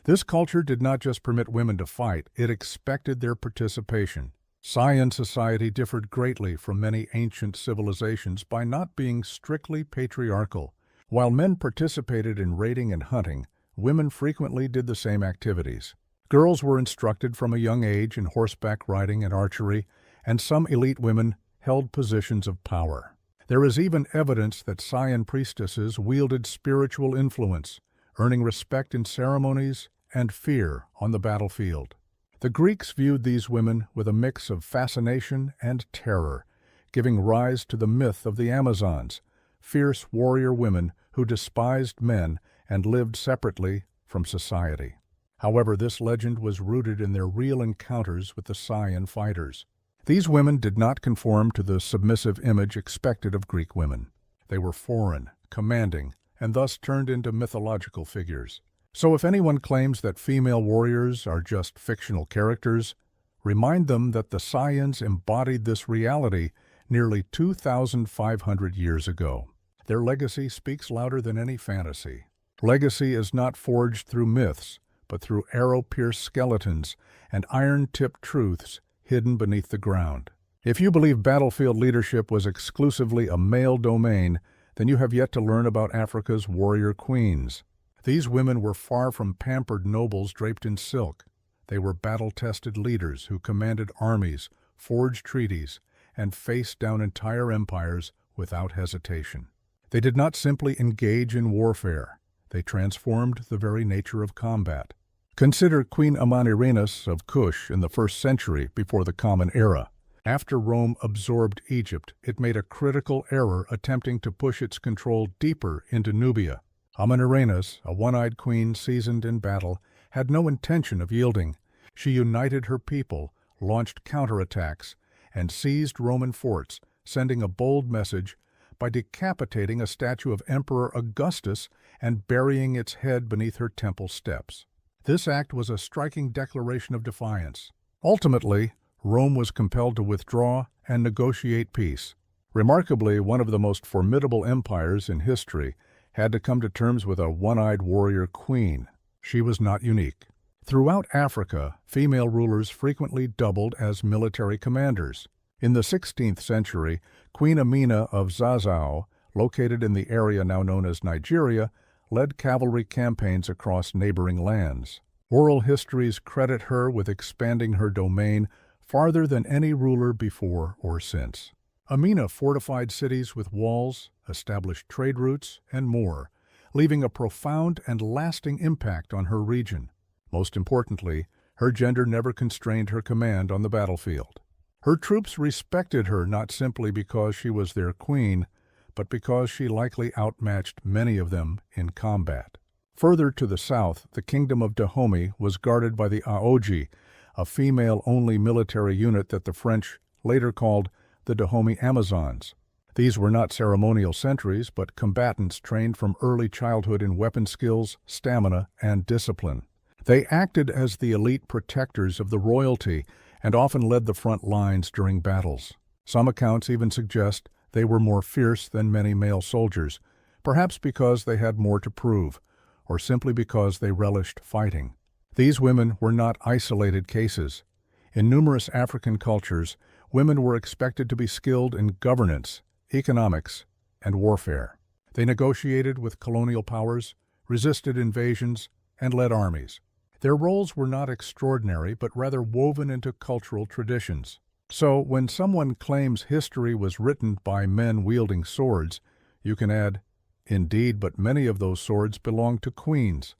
This culture did not just permit women to fight, it expected their participation. Saiyan society differed greatly from many ancient civilizations by not being strictly patriarchal. While men participated in raiding and hunting, women frequently did the same activities. Girls were instructed from a young age in horseback riding and archery, and some elite women held positions of power. There is even evidence that Saiyan priestesses wielded spiritual influence, earning respect in ceremonies and fear on the battlefield. The Greeks viewed these women with a mix of fascination and terror, giving rise to the myth of the Amazons, fierce warrior women who despised men and lived separately from society. However, this legend was rooted in their real encounters with the Saiyan fighters. These women did not conform to the submissive image expected of Greek women. They were foreign, commanding, and thus turned into mythological figures. So if anyone claims that female warriors are just fictional characters, remind them that the Saiyans embodied this reality nearly 2,500 years ago. Their legacy speaks louder than any fantasy. Legacy is not forged through myths, but through arrow-pierced skeletons and iron-tipped truths hidden beneath the ground. If you believe battlefield leadership was exclusively a male domain, then you have yet to learn about Africa's warrior queens. These women were far from pampered nobles draped in silk. They were battle-tested leaders who commanded armies, forged treaties, and faced down entire empires without hesitation. They did not simply engage in warfare. They transformed the very nature of combat. Consider Queen Amanirenas of Kush in the 1st century before the Common Era. After Rome absorbed Egypt, it made a critical error attempting to push its control deeper into Nubia. Amanirenas, a one-eyed queen seasoned in battle, had no intention of yielding. She united her people, launched counterattacks, and seized Roman forts, sending a bold message by decapitating a statue of Emperor Augustus and burying its head beneath her temple steps. This act was a striking declaration of defiance. Ultimately, Rome was compelled to withdraw and negotiate peace. Remarkably, one of the most formidable empires in history had to come to terms with a one-eyed warrior queen. She was not unique. Throughout Africa, female rulers frequently doubled as military commanders. In the 16th century, Queen Amina of Zazzau, located in the area now known as Nigeria, led cavalry campaigns across neighboring lands. Oral histories credit her with expanding her domain farther than any ruler before or since. Amina fortified cities with walls, established trade routes, and more, leaving a profound and lasting impact on her region. Most importantly, her gender never constrained her command on the battlefield. Her troops respected her not simply because she was their queen, but because she likely outmatched many of them in combat. Further to the south, the kingdom of Dahomey was guarded by the Aoji, a female-only military unit that the French later called the Dahomey Amazons. These were not ceremonial sentries, but combatants trained from early childhood in weapon skills, stamina, and discipline. They acted as the elite protectors of the royalty and often led the front lines during battles. Some accounts even suggest they were more fierce than many male soldiers, perhaps because they had more to prove, or simply because they relished fighting. These women were not isolated cases. In numerous African cultures, women were expected to be skilled in governance, economics, and warfare. They negotiated with colonial powers, resisted invasions, and led armies. Their roles were not extraordinary, but rather woven into cultural traditions. So, when someone claims history was written by men wielding swords, you can add, indeed, but many of those swords belonged to queens.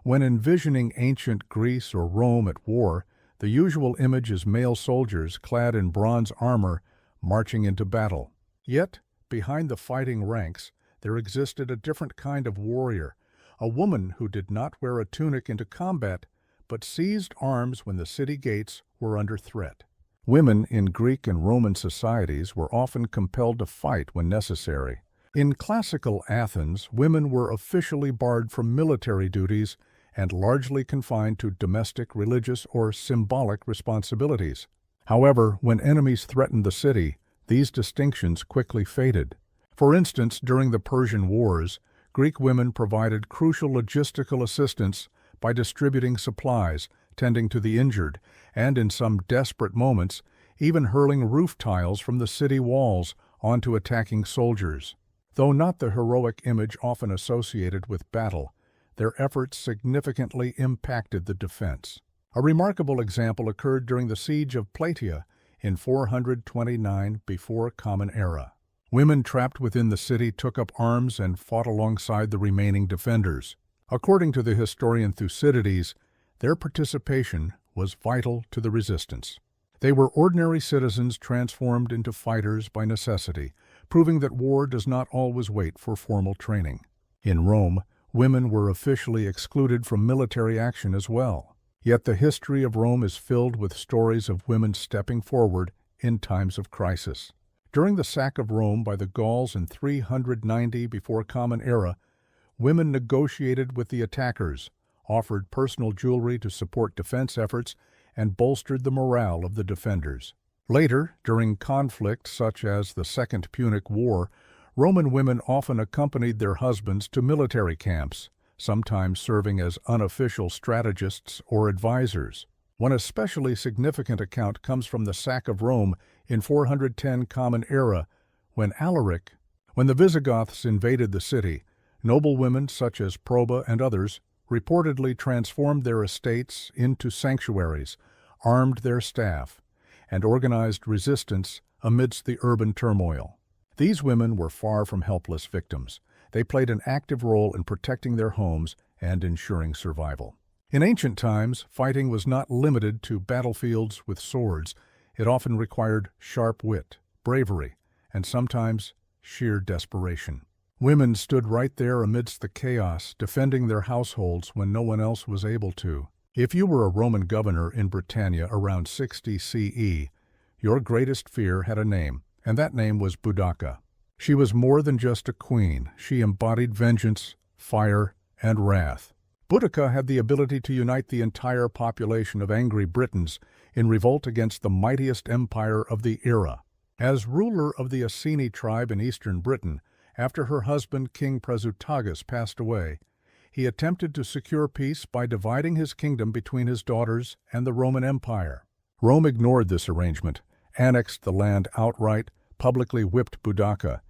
When envisioning ancient Greece or Rome at war, the usual image is male soldiers clad in bronze armor marching into battle. Yet, behind the fighting ranks, there existed a different kind of warrior, a woman who did not wear a tunic into combat, but seized arms when the city gates were under threat. Women in Greek and Roman societies were often compelled to fight when necessary. In classical Athens, women were officially barred from military duties and largely confined to domestic, religious, or symbolic responsibilities. However, when enemies threatened the city, these distinctions quickly faded. For instance, during the Persian Wars, Greek women provided crucial logistical assistance by distributing supplies, tending to the injured, and in some desperate moments, even hurling roof tiles from the city walls onto attacking soldiers. Though not the heroic image often associated with battle, their efforts significantly impacted the defense. A remarkable example occurred during the siege of Plataea in 429 before Common Era. Women trapped within the city took up arms and fought alongside the remaining defenders. According to the historian Thucydides, their participation was vital to the resistance. They were ordinary citizens transformed into fighters by necessity, proving that war does not always wait for formal training. In Rome, women were officially excluded from military action as well. Yet the history of Rome is filled with stories of women stepping forward in times of crisis. During the sack of Rome by the Gauls in 390 before Common Era, women negotiated with the attackers, offered personal jewelry to support defense efforts, and bolstered the morale of the defenders. Later, during conflicts such as the Second Punic War, Roman women often accompanied their husbands to military camps, sometimes serving as unofficial strategists or advisors. One especially significant account comes from the sack of Rome in 410 Common Era, when the Visigoths invaded the city, noble women such as Proba and others reportedly transformed their estates into sanctuaries, armed their staff, and organized resistance amidst the urban turmoil. These women were far from helpless victims. They played an active role in protecting their homes and ensuring survival. In ancient times, fighting was not limited to battlefields with swords. It often required sharp wit, bravery, and sometimes sheer desperation. Women stood right there amidst the chaos, defending their households when no one else was able to. If you were a Roman governor in Britannia around 60 CE, your greatest fear had a name, and that name was Boudica. She was more than just a queen. She embodied vengeance, fire, and wrath. Boudica had the ability to unite the entire population of angry Britons in revolt against the mightiest empire of the era. As ruler of the Iceni tribe in eastern Britain, after her husband King Presutagus passed away, he attempted to secure peace by dividing his kingdom between his daughters and the Roman Empire. Rome ignored this arrangement, annexed the land outright, publicly whipped Boudica,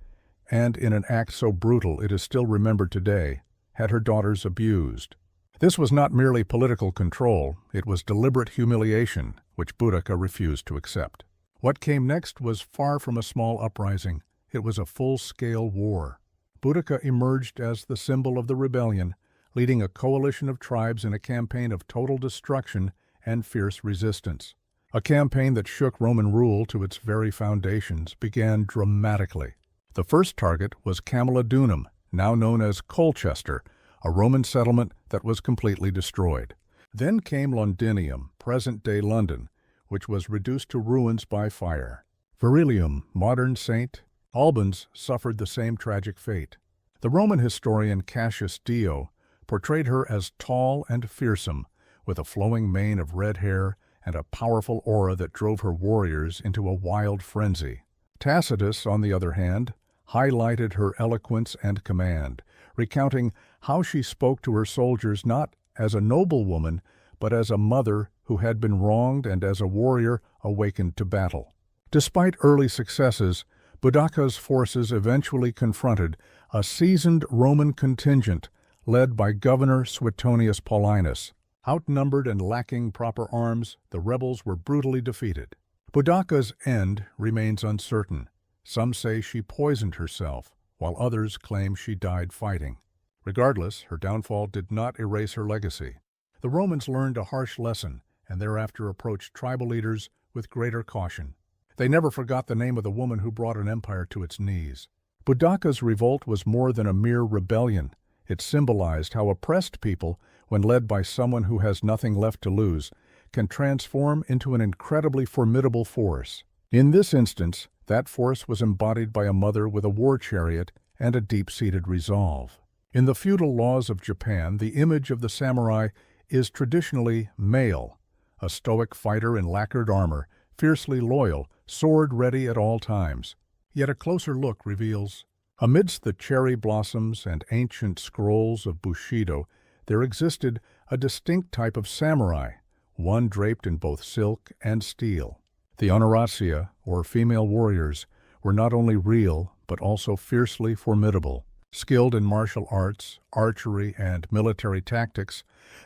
and in an act so brutal it is still remembered today, had her daughters abused. This was not merely political control, it was deliberate humiliation, which Boudica refused to accept. What came next was far from a small uprising. It was a full-scale war. Boudica emerged as the symbol of the rebellion, leading a coalition of tribes in a campaign of total destruction and fierce resistance. A campaign that shook Roman rule to its very foundations began dramatically. The first target was Camulodunum, now known as Colchester, a Roman settlement that was completely destroyed. Then came Londinium, present-day London, which was reduced to ruins by fire. Verilium, modern St. Albans, suffered the same tragic fate. The Roman historian Cassius Dio portrayed her as tall and fearsome, with a flowing mane of red hair and a powerful aura that drove her warriors into a wild frenzy. Tacitus, on the other hand, highlighted her eloquence and command, recounting how she spoke to her soldiers not as a noblewoman, but as a mother who had been wronged and as a warrior awakened to battle. Despite early successes, Boudica's forces eventually confronted a seasoned Roman contingent led by Governor Suetonius Paulinus. Outnumbered and lacking proper arms, the rebels were brutally defeated. Boudica's end remains uncertain. Some say she poisoned herself, while others claim she died fighting. Regardless, her downfall did not erase her legacy. The Romans learned a harsh lesson and thereafter approached tribal leaders with greater caution. They never forgot the name of the woman who brought an empire to its knees. Boudica's revolt was more than a mere rebellion. It symbolized how oppressed people, when led by someone who has nothing left to lose, can transform into an incredibly formidable force. In this instance, that force was embodied by a mother with a war chariot and a deep-seated resolve. In the feudal laws of Japan, the image of the samurai is traditionally male, a stoic fighter in lacquered armor, fiercely loyal, sword ready at all times. Yet a closer look reveals, amidst the cherry blossoms and ancient scrolls of Bushido, there existed a distinct type of samurai, one draped in both silk and steel. The honoracia, or female warriors, were not only real, but also fiercely formidable. Skilled in martial arts, archery, and military tactics,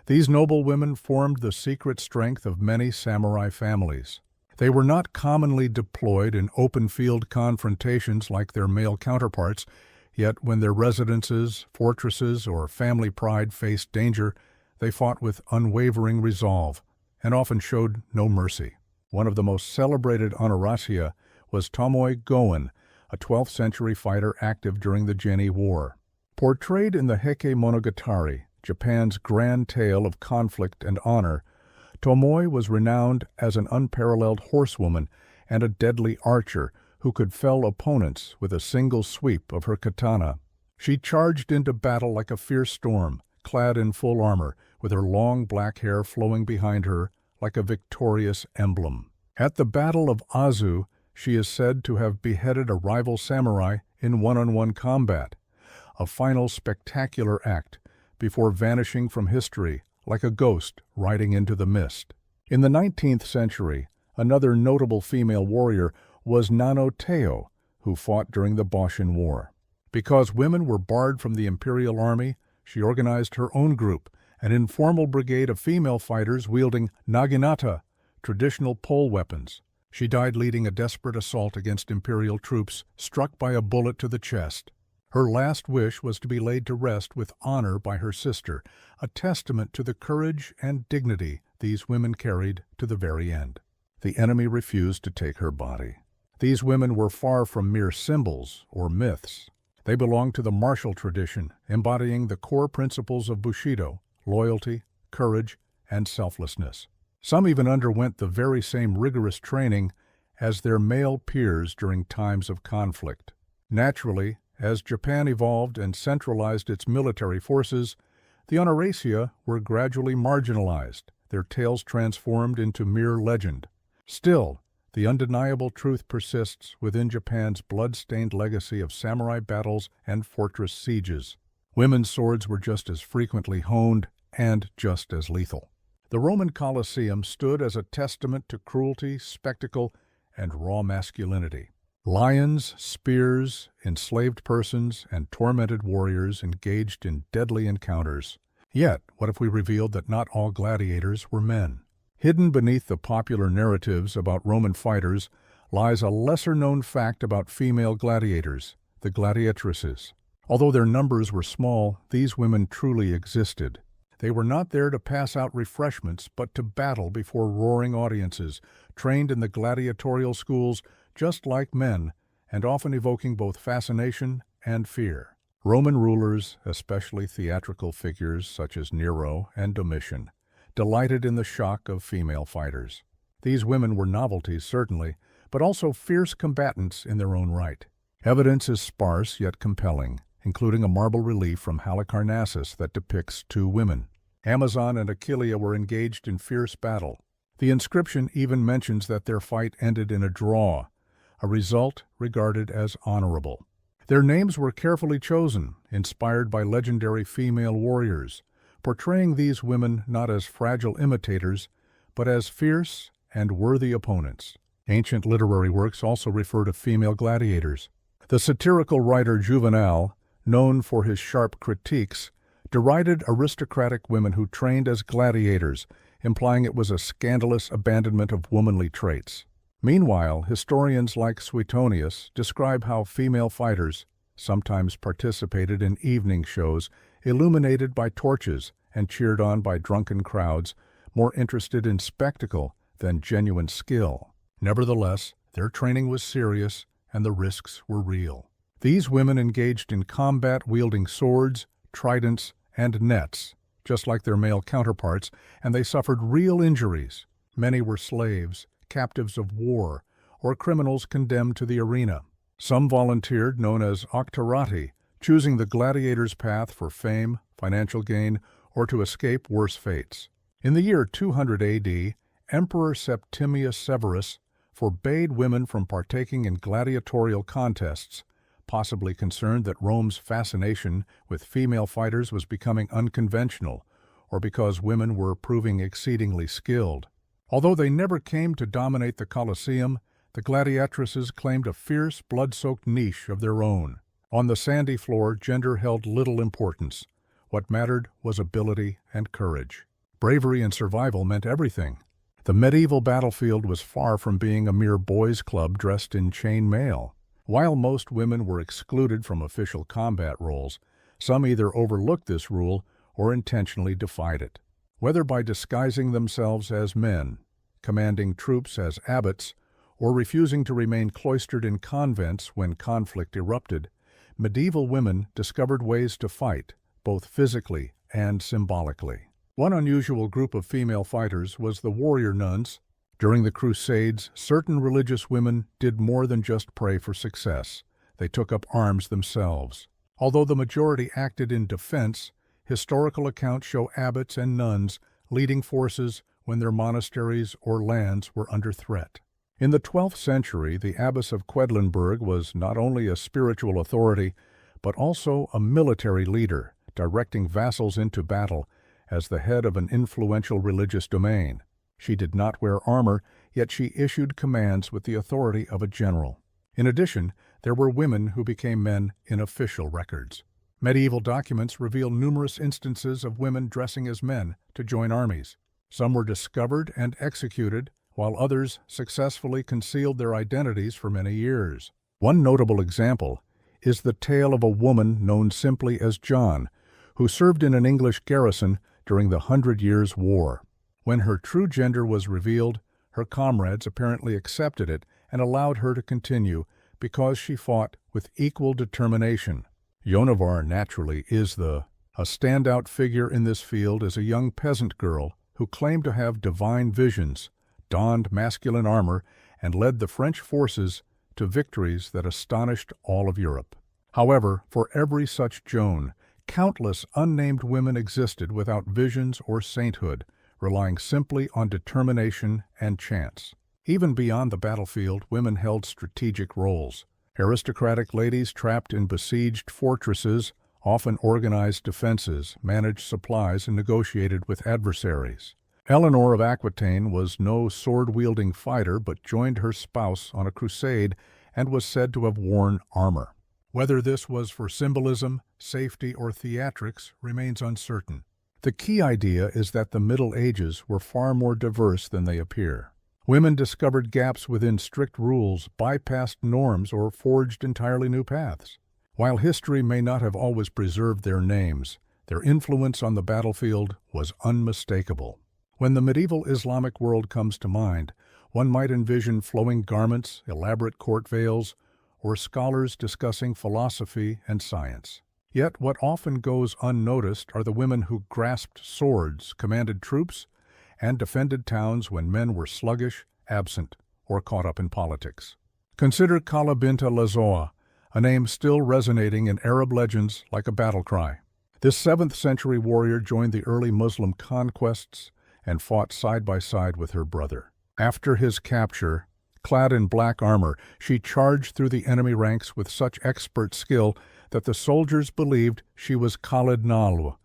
these noble women formed the secret strength of many samurai families. They were not commonly deployed in open-field confrontations like their male counterparts, yet when their residences, fortresses, or family pride faced danger, they fought with unwavering resolve and often showed no mercy. One of the most celebrated honoracia was Tomoe Goen, a 12th century fighter active during the Genni War. Portrayed in the Heike Monogatari, Japan's grand tale of conflict and honor, Tomoe was renowned as an unparalleled horsewoman and a deadly archer who could fell opponents with a single sweep of her katana. She charged into battle like a fierce storm, clad in full armor, with her long black hair flowing behind her like a victorious emblem. At the Battle of Azu, she is said to have beheaded a rival samurai in one-on-one combat, a final spectacular act before vanishing from history like a ghost riding into the mist. In the 19th century, another notable female warrior was Nano Teo, who fought during the Boshin War. Because women were barred from the imperial army, she organized her own group, an informal brigade of female fighters wielding naginata, traditional pole weapons. She died leading a desperate assault against imperial troops, struck by a bullet to the chest. Her last wish was to be laid to rest with honor by her sister, a testament to the courage and dignity these women carried to the very end. The enemy refused to take her body. These women were far from mere symbols or myths. They belonged to the martial tradition, embodying the core principles of Bushido: loyalty, courage, and selflessness. Some even underwent the very same rigorous training as their male peers during times of conflict. Naturally, as Japan evolved and centralized its military forces, the honoracia were gradually marginalized, their tales transformed into mere legend. Still, the undeniable truth persists within Japan's blood-stained legacy of samurai battles and fortress sieges. Women's swords were just as frequently honed and just as lethal. The Roman Colosseum stood as a testament to cruelty, spectacle, and raw masculinity. Lions, spears, enslaved persons, and tormented warriors engaged in deadly encounters. Yet, what if we revealed that not all gladiators were men? Hidden beneath the popular narratives about Roman fighters lies a lesser-known fact about female gladiators, the gladiatrices. Although their numbers were small, these women truly existed. They were not there to pass out refreshments, but to battle before roaring audiences, trained in the gladiatorial schools just like men, and often evoking both fascination and fear. Roman rulers, especially theatrical figures such as Nero and Domitian, delighted in the shock of female fighters. These women were novelties, certainly, but also fierce combatants in their own right. Evidence is sparse yet compelling, including a marble relief from Halicarnassus that depicts two women. Amazon and Achillea were engaged in fierce battle. The inscription even mentions that their fight ended in a draw, a result regarded as honorable. Their names were carefully chosen, inspired by legendary female warriors, portraying these women not as fragile imitators, but as fierce and worthy opponents. Ancient literary works also refer to female gladiators. The satirical writer Juvenal, known for his sharp critiques, derided aristocratic women who trained as gladiators, implying it was a scandalous abandonment of womanly traits. Meanwhile, historians like Suetonius describe how female fighters sometimes participated in evening shows illuminated by torches and cheered on by drunken crowds, more interested in spectacle than genuine skill. Nevertheless, their training was serious and the risks were real. These women engaged in combat wielding swords, tridents, and nets, just like their male counterparts, and they suffered real injuries. Many were slaves, captives of war, or criminals condemned to the arena. Some volunteered, known as octorati, choosing the gladiator's path for fame, financial gain, or to escape worse fates. In the year 200 AD, Emperor Septimius Severus forbade women from partaking in gladiatorial contests, possibly concerned that Rome's fascination with female fighters was becoming unconventional, or because women were proving exceedingly skilled. Although they never came to dominate the Colosseum, the gladiatresses claimed a fierce, blood-soaked niche of their own. On the sandy floor, gender held little importance. What mattered was ability and courage. Bravery and survival meant everything. The medieval battlefield was far from being a mere boys' club dressed in chain mail. While most women were excluded from official combat roles, some either overlooked this rule or intentionally defied it. Whether by disguising themselves as men, commanding troops as abbots, or refusing to remain cloistered in convents when conflict erupted, medieval women discovered ways to fight, both physically and symbolically. One unusual group of female fighters was the warrior nuns. During the Crusades, certain religious women did more than just pray for success. They took up arms themselves. Although the majority acted in defense, historical accounts show abbots and nuns leading forces when their monasteries or lands were under threat. In the 12th century, the abbess of Quedlinburg was not only a spiritual authority, but also a military leader, directing vassals into battle as the head of an influential religious domain. She did not wear armor, yet she issued commands with the authority of a general. In addition, there were women who became men in official records. Medieval documents reveal numerous instances of women dressing as men to join armies. Some were discovered and executed, while others successfully concealed their identities for many years. One notable example is the tale of a woman known simply as John, who served in an English garrison during the 100 Years' War. When her true gender was revealed, her comrades apparently accepted it and allowed her to continue because she fought with equal determination. Joan of Arc naturally is a standout figure in this field as a young peasant girl who claimed to have divine visions, donned masculine armor, and led the French forces to victories that astonished all of Europe. However, for every such Joan, countless unnamed women existed without visions or sainthood, relying simply on determination and chance. Even beyond the battlefield, women held strategic roles. Aristocratic ladies trapped in besieged fortresses often organized defenses, managed supplies, and negotiated with adversaries. Eleanor of Aquitaine was no sword-wielding fighter, but joined her spouse on a crusade and was said to have worn armor. Whether this was for symbolism, safety, or theatrics remains uncertain. The key idea is that the Middle Ages were far more diverse than they appear. Women discovered gaps within strict rules, bypassed norms, or forged entirely new paths. While history may not have always preserved their names, their influence on the battlefield was unmistakable. When the medieval Islamic world comes to mind, one might envision flowing garments, elaborate court veils, or scholars discussing philosophy and science. Yet what often goes unnoticed are the women who grasped swords, commanded troops, and defended towns when men were sluggish, absent, or caught up in politics. Consider Kala Binta Lazoa, a name still resonating in Arab legends like a battle cry. This 7th century warrior joined the early Muslim conquests and fought side by side with her brother. After his capture, clad in black armor, she charged through the enemy ranks with such expert skill that the soldiers believed she was Khalid Nalw,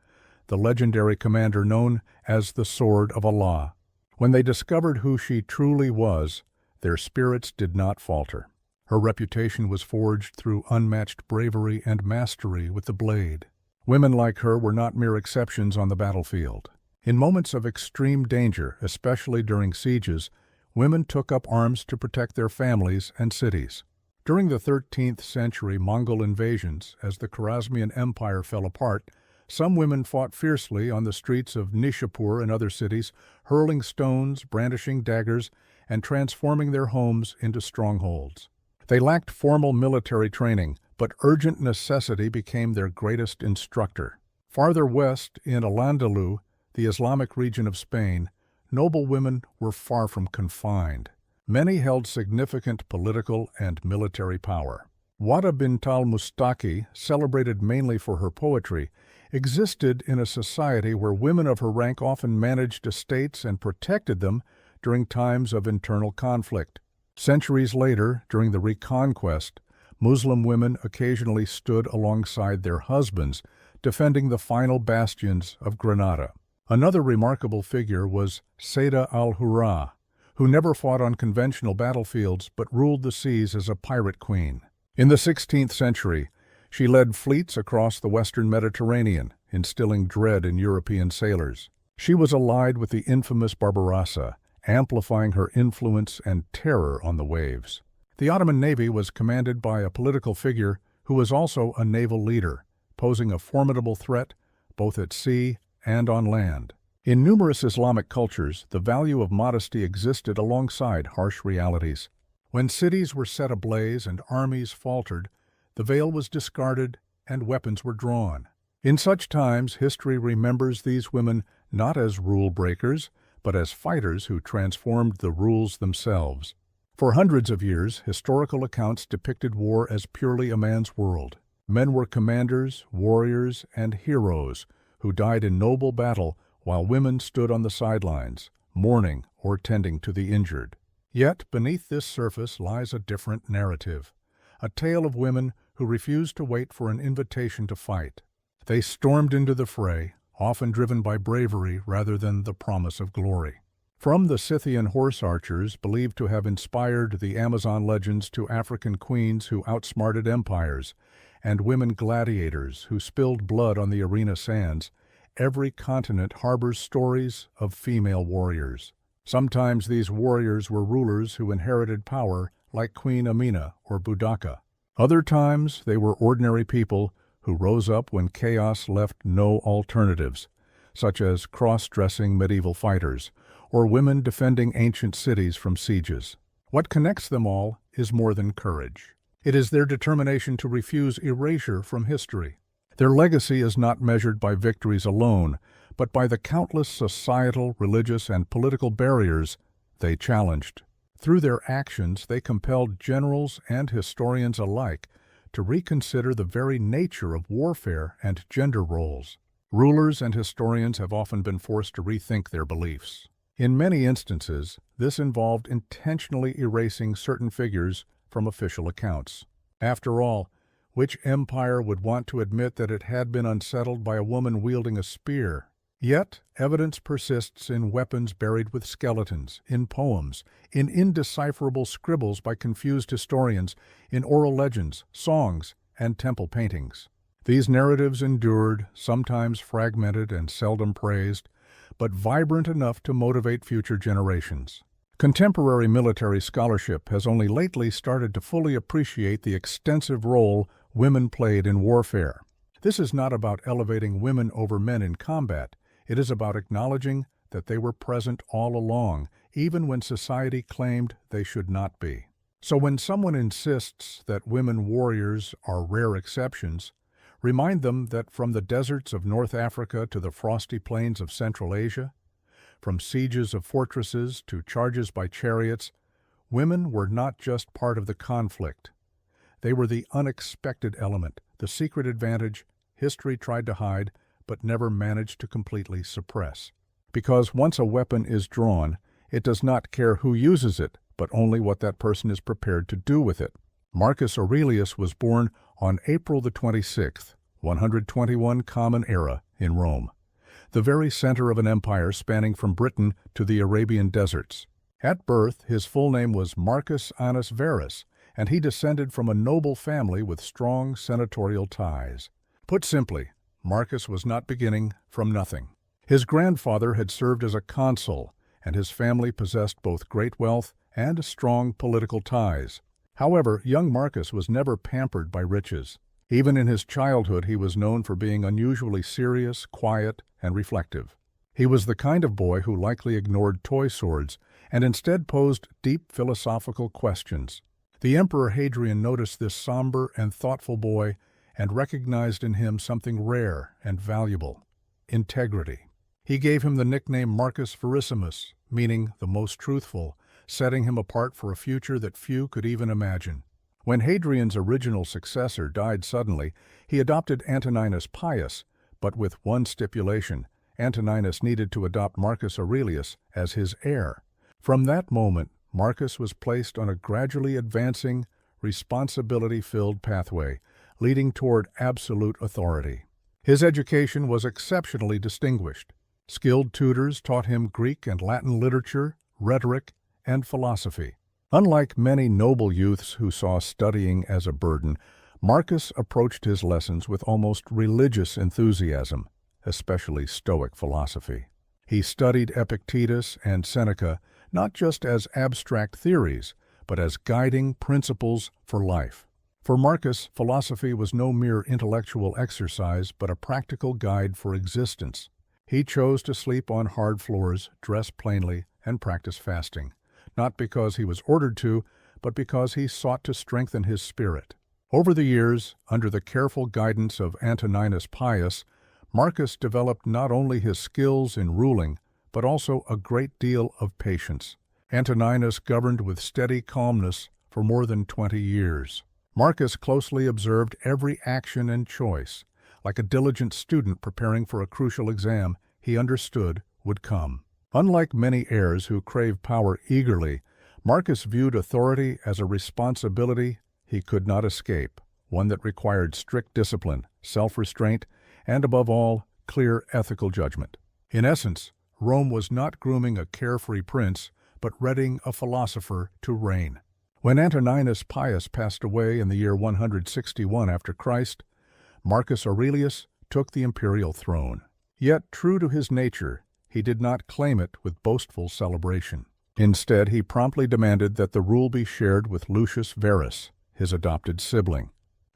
the legendary commander known as the Sword of Allah. When they discovered who she truly was, their spirits did not falter. Her reputation was forged through unmatched bravery and mastery with the blade. Women like her were not mere exceptions on the battlefield. In moments of extreme danger, especially during sieges, women took up arms to protect their families and cities. During the 13th century Mongol invasions, as the Khwarezmian Empire fell apart, some women fought fiercely on the streets of Nishapur and other cities, hurling stones, brandishing daggers, and transforming their homes into strongholds. They lacked formal military training, but urgent necessity became their greatest instructor. Farther west, in Al-Andalus, the Islamic region of Spain, noble women were far from confined. Many held significant political and military power. Wada bint al-Mustaki, celebrated mainly for her poetry, existed in a society where women of her rank often managed estates and protected them during times of internal conflict. Centuries later, during the Reconquest, Muslim women occasionally stood alongside their husbands, defending the final bastions of Granada. Another remarkable figure was Sayda al-Hurra, who never fought on conventional battlefields but ruled the seas as a pirate queen. In the 16th century, she led fleets across the western Mediterranean, instilling dread in European sailors. She was allied with the infamous Barbarossa, amplifying her influence and terror on the waves. The Ottoman Navy was commanded by a political figure who was also a naval leader, posing a formidable threat both at sea and on land. In numerous Islamic cultures, the value of modesty existed alongside harsh realities. When cities were set ablaze and armies faltered, the veil was discarded and weapons were drawn. In such times, history remembers these women not as rule breakers, but as fighters who transformed the rules themselves. For hundreds of years, historical accounts depicted war as purely a man's world. Men were commanders, warriors, and heroes who died in noble battle while women stood on the sidelines, mourning or tending to the injured. Yet, beneath this surface lies a different narrative, a tale of women who refused to wait for an invitation to fight. They stormed into the fray, often driven by bravery rather than the promise of glory. From the Scythian horse archers believed to have inspired the Amazon legends to African queens who outsmarted empires, and women gladiators who spilled blood on the arena sands, every continent harbors stories of female warriors. Sometimes these warriors were rulers who inherited power, like Queen Amina or Boudicca. Other times they were ordinary people who rose up when chaos left no alternatives, such as cross-dressing medieval fighters, or women defending ancient cities from sieges. What connects them all is more than courage. It is their determination to refuse erasure from history. Their legacy is not measured by victories alone, but by the countless societal, religious, and political barriers they challenged. Through their actions, they compelled generals and historians alike to reconsider the very nature of warfare and gender roles. Rulers and historians have often been forced to rethink their beliefs. In many instances, this involved intentionally erasing certain figures from official accounts. After all, which empire would want to admit that it had been unsettled by a woman wielding a spear? Yet, evidence persists in weapons buried with skeletons, in poems, in indecipherable scribbles by confused historians, in oral legends, songs, and temple paintings. These narratives endured, sometimes fragmented and seldom praised, but vibrant enough to motivate future generations. Contemporary military scholarship has only lately started to fully appreciate the extensive role women played in warfare. This is not about elevating women over men in combat. It is about acknowledging that they were present all along, even when society claimed they should not be. So when someone insists that women warriors are rare exceptions, remind them that from the deserts of North Africa to the frosty plains of Central Asia, from sieges of fortresses to charges by chariots, women were not just part of the conflict. They were the unexpected element, the secret advantage history tried to hide but never managed to completely suppress. Because once a weapon is drawn, it does not care who uses it, but only what that person is prepared to do with it. Marcus Aurelius was born on April the 26th, 121 Common Era, in Rome, the very center of an empire spanning from Britain to the Arabian deserts. At birth, his full name was Marcus Annus Verus, and he descended from a noble family with strong senatorial ties. Put simply, Marcus was not beginning from nothing. His grandfather had served as a consul, and his family possessed both great wealth and strong political ties. However, young Marcus was never pampered by riches. Even in his childhood, he was known for being unusually serious, quiet, and reflective. He was the kind of boy who likely ignored toy swords and instead posed deep philosophical questions. The Emperor Hadrian noticed this somber and thoughtful boy and recognized in him something rare and valuable: integrity. He gave him the nickname Marcus Verissimus, meaning the most truthful, setting him apart for a future that few could even imagine. When Hadrian's original successor died suddenly, he adopted Antoninus Pius, but with one stipulation: Antoninus needed to adopt Marcus Aurelius as his heir. From that moment, Marcus was placed on a gradually advancing, responsibility-filled pathway, leading toward absolute authority. His education was exceptionally distinguished. Skilled tutors taught him Greek and Latin literature, rhetoric, and philosophy. Unlike many noble youths who saw studying as a burden, Marcus approached his lessons with almost religious enthusiasm, especially Stoic philosophy. He studied Epictetus and Seneca not just as abstract theories, but as guiding principles for life. For Marcus, philosophy was no mere intellectual exercise, but a practical guide for existence. He chose to sleep on hard floors, dress plainly, and practice fasting, not because he was ordered to, but because he sought to strengthen his spirit. Over the years, under the careful guidance of Antoninus Pius, Marcus developed not only his skills in ruling, but also a great deal of patience. Antoninus governed with steady calmness for more than 20 years. Marcus closely observed every action and choice. Like a diligent student preparing for a crucial exam, he understood would come. Unlike many heirs who crave power eagerly, Marcus viewed authority as a responsibility he could not escape, one that required strict discipline, self-restraint, and above all, clear ethical judgment. In essence, Rome was not grooming a carefree prince, but readying a philosopher to reign. When Antoninus Pius passed away in the year 161 after Christ, Marcus Aurelius took the imperial throne. Yet, true to his nature, he did not claim it with boastful celebration. Instead, he promptly demanded that the rule be shared with Lucius Verus, his adopted sibling.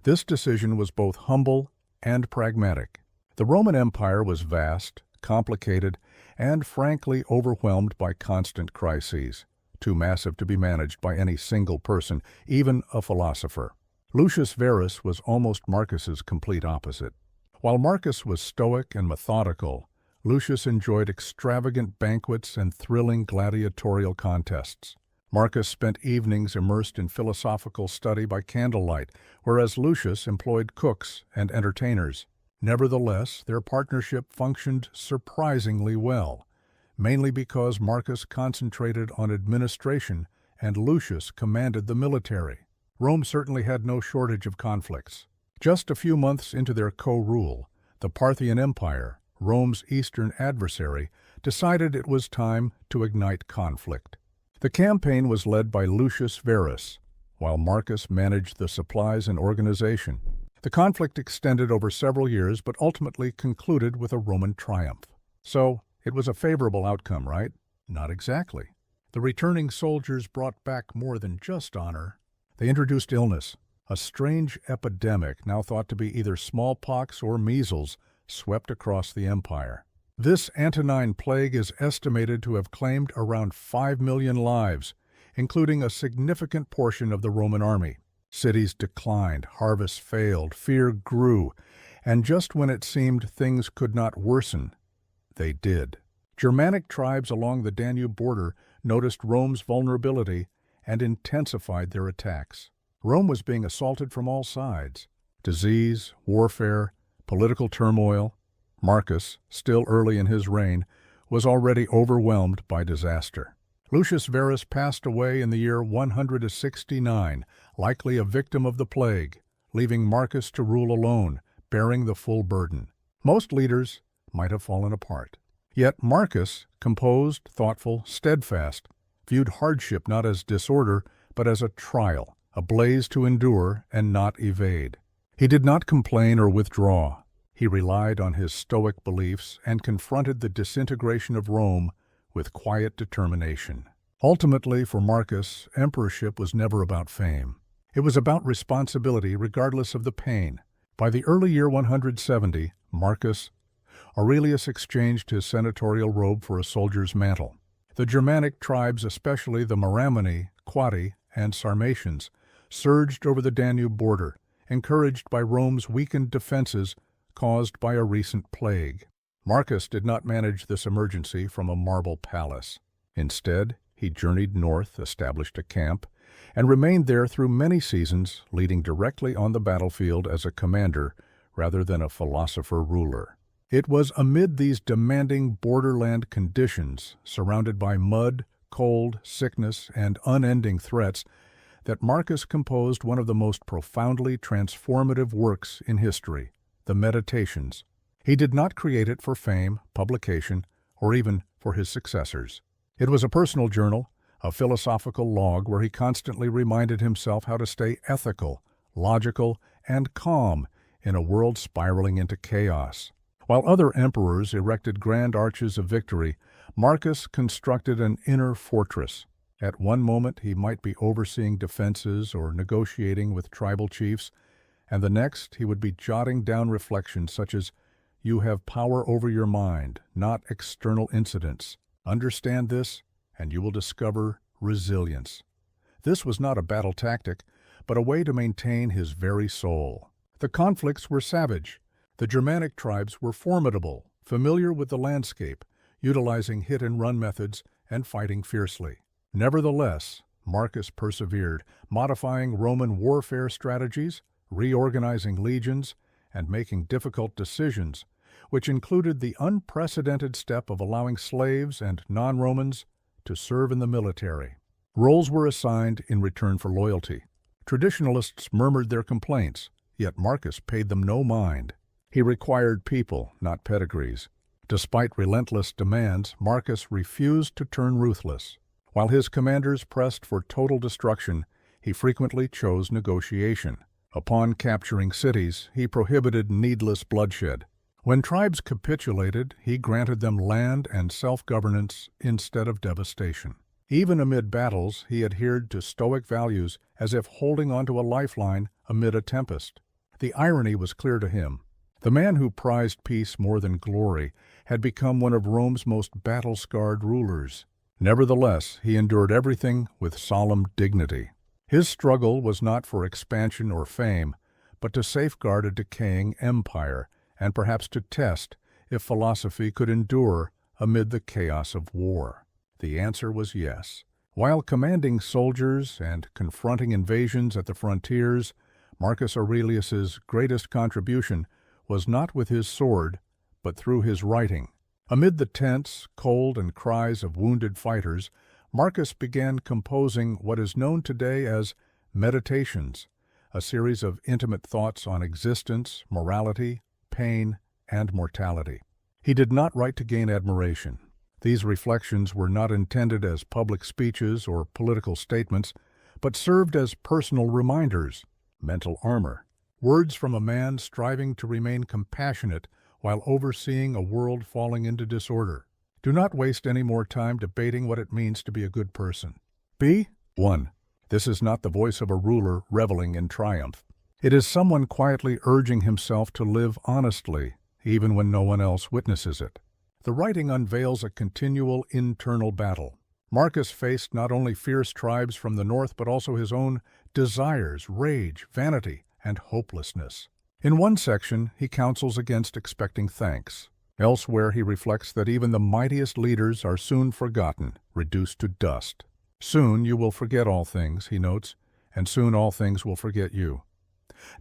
This decision was both humble and pragmatic. The Roman Empire was vast, complicated, and frankly overwhelmed by constant crises, too massive to be managed by any single person, even a philosopher. Lucius Verus was almost Marcus's complete opposite. While Marcus was stoic and methodical, Lucius enjoyed extravagant banquets and thrilling gladiatorial contests. Marcus spent evenings immersed in philosophical study by candlelight, whereas Lucius employed cooks and entertainers. Nevertheless, their partnership functioned surprisingly well, mainly because Marcus concentrated on administration and Lucius commanded the military. Rome certainly had no shortage of conflicts. Just a few months into their co-rule, the Parthian Empire, Rome's eastern adversary, decided it was time to ignite conflict. The campaign was led by Lucius Verus, while Marcus managed the supplies and organization. The conflict extended over several years, but ultimately concluded with a Roman triumph. So, it was a favorable outcome, right? Not exactly. The returning soldiers brought back more than just honor. They introduced illness. A strange epidemic, now thought to be either smallpox or measles, swept across the empire. This Antonine plague is estimated to have claimed around 5 million lives, including a significant portion of the Roman army. Cities declined, harvests failed, fear grew, and just when it seemed things could not worsen, they did. Germanic tribes along the Danube border noticed Rome's vulnerability and intensified their attacks. Rome was being assaulted from all sides. Disease, warfare, political turmoil. Marcus, still early in his reign, was already overwhelmed by disaster. Lucius Verus passed away in the year 169, likely a victim of the plague, leaving Marcus to rule alone, bearing the full burden. Most leaders might have fallen apart. Yet Marcus, composed, thoughtful, steadfast, viewed hardship not as disorder, but as a trial, a blaze to endure and not evade. He did not complain or withdraw. He relied on his Stoic beliefs and confronted the disintegration of Rome with quiet determination. Ultimately, for Marcus, emperorship was never about fame. It was about responsibility regardless of the pain. By the early year 170, Marcus Aurelius exchanged his senatorial robe for a soldier's mantle. The Germanic tribes, especially the Maramani, Quadi, and Sarmatians, surged over the Danube border, encouraged by Rome's weakened defenses caused by a recent plague. Marcus did not manage this emergency from a marble palace. Instead, he journeyed north, established a camp, and remained there through many seasons, leading directly on the battlefield as a commander rather than a philosopher-ruler. It was amid these demanding borderland conditions, surrounded by mud, cold, sickness, and unending threats, that Marcus composed one of the most profoundly transformative works in history, the Meditations. He did not create it for fame, publication, or even for his successors. It was a personal journal, a philosophical log where he constantly reminded himself how to stay ethical, logical, and calm in a world spiraling into chaos. While other emperors erected grand arches of victory, Marcus constructed an inner fortress. At one moment he might be overseeing defenses or negotiating with tribal chiefs, and the next he would be jotting down reflections such as, "You have power over your mind, not external incidents. Understand this, and you will discover resilience." This was not a battle tactic, but a way to maintain his very soul. The conflicts were savage. The Germanic tribes were formidable, familiar with the landscape, utilizing hit-and-run methods and fighting fiercely. Nevertheless, Marcus persevered, modifying Roman warfare strategies, reorganizing legions, and making difficult decisions, which included the unprecedented step of allowing slaves and non-Romans to serve in the military. Roles were assigned in return for loyalty. Traditionalists murmured their complaints, yet Marcus paid them no mind. He required people, not pedigrees. Despite relentless demands, Marcus refused to turn ruthless. While his commanders pressed for total destruction, he frequently chose negotiation. Upon capturing cities, he prohibited needless bloodshed. When tribes capitulated, he granted them land and self-governance instead of devastation. Even amid battles, he adhered to Stoic values as if holding onto a lifeline amid a tempest. The irony was clear to him. The man who prized peace more than glory had become one of Rome's most battle-scarred rulers. Nevertheless, he endured everything with solemn dignity. His struggle was not for expansion or fame, but to safeguard a decaying empire, and perhaps to test if philosophy could endure amid the chaos of war. The answer was yes. While commanding soldiers and confronting invasions at the frontiers, Marcus Aurelius's greatest contribution was not with his sword, but through his writing. Amid the tense, cold, and cries of wounded fighters, Marcus began composing what is known today as Meditations, a series of intimate thoughts on existence, morality, pain, and mortality. He did not write to gain admiration. These reflections were not intended as public speeches or political statements, but served as personal reminders, mental armor. Words from a man striving to remain compassionate while overseeing a world falling into disorder. Do not waste any more time debating what it means to be a good person. Be 1. This is not the voice of a ruler reveling in triumph. It is someone quietly urging himself to live honestly, even when no one else witnesses it. The writing unveils a continual internal battle. Marcus faced not only fierce tribes from the north, but also his own desires, rage, vanity, and hopelessness. In one section, he counsels against expecting thanks. Elsewhere, he reflects that even the mightiest leaders are soon forgotten, reduced to dust. Soon you will forget all things, he notes, and soon all things will forget you.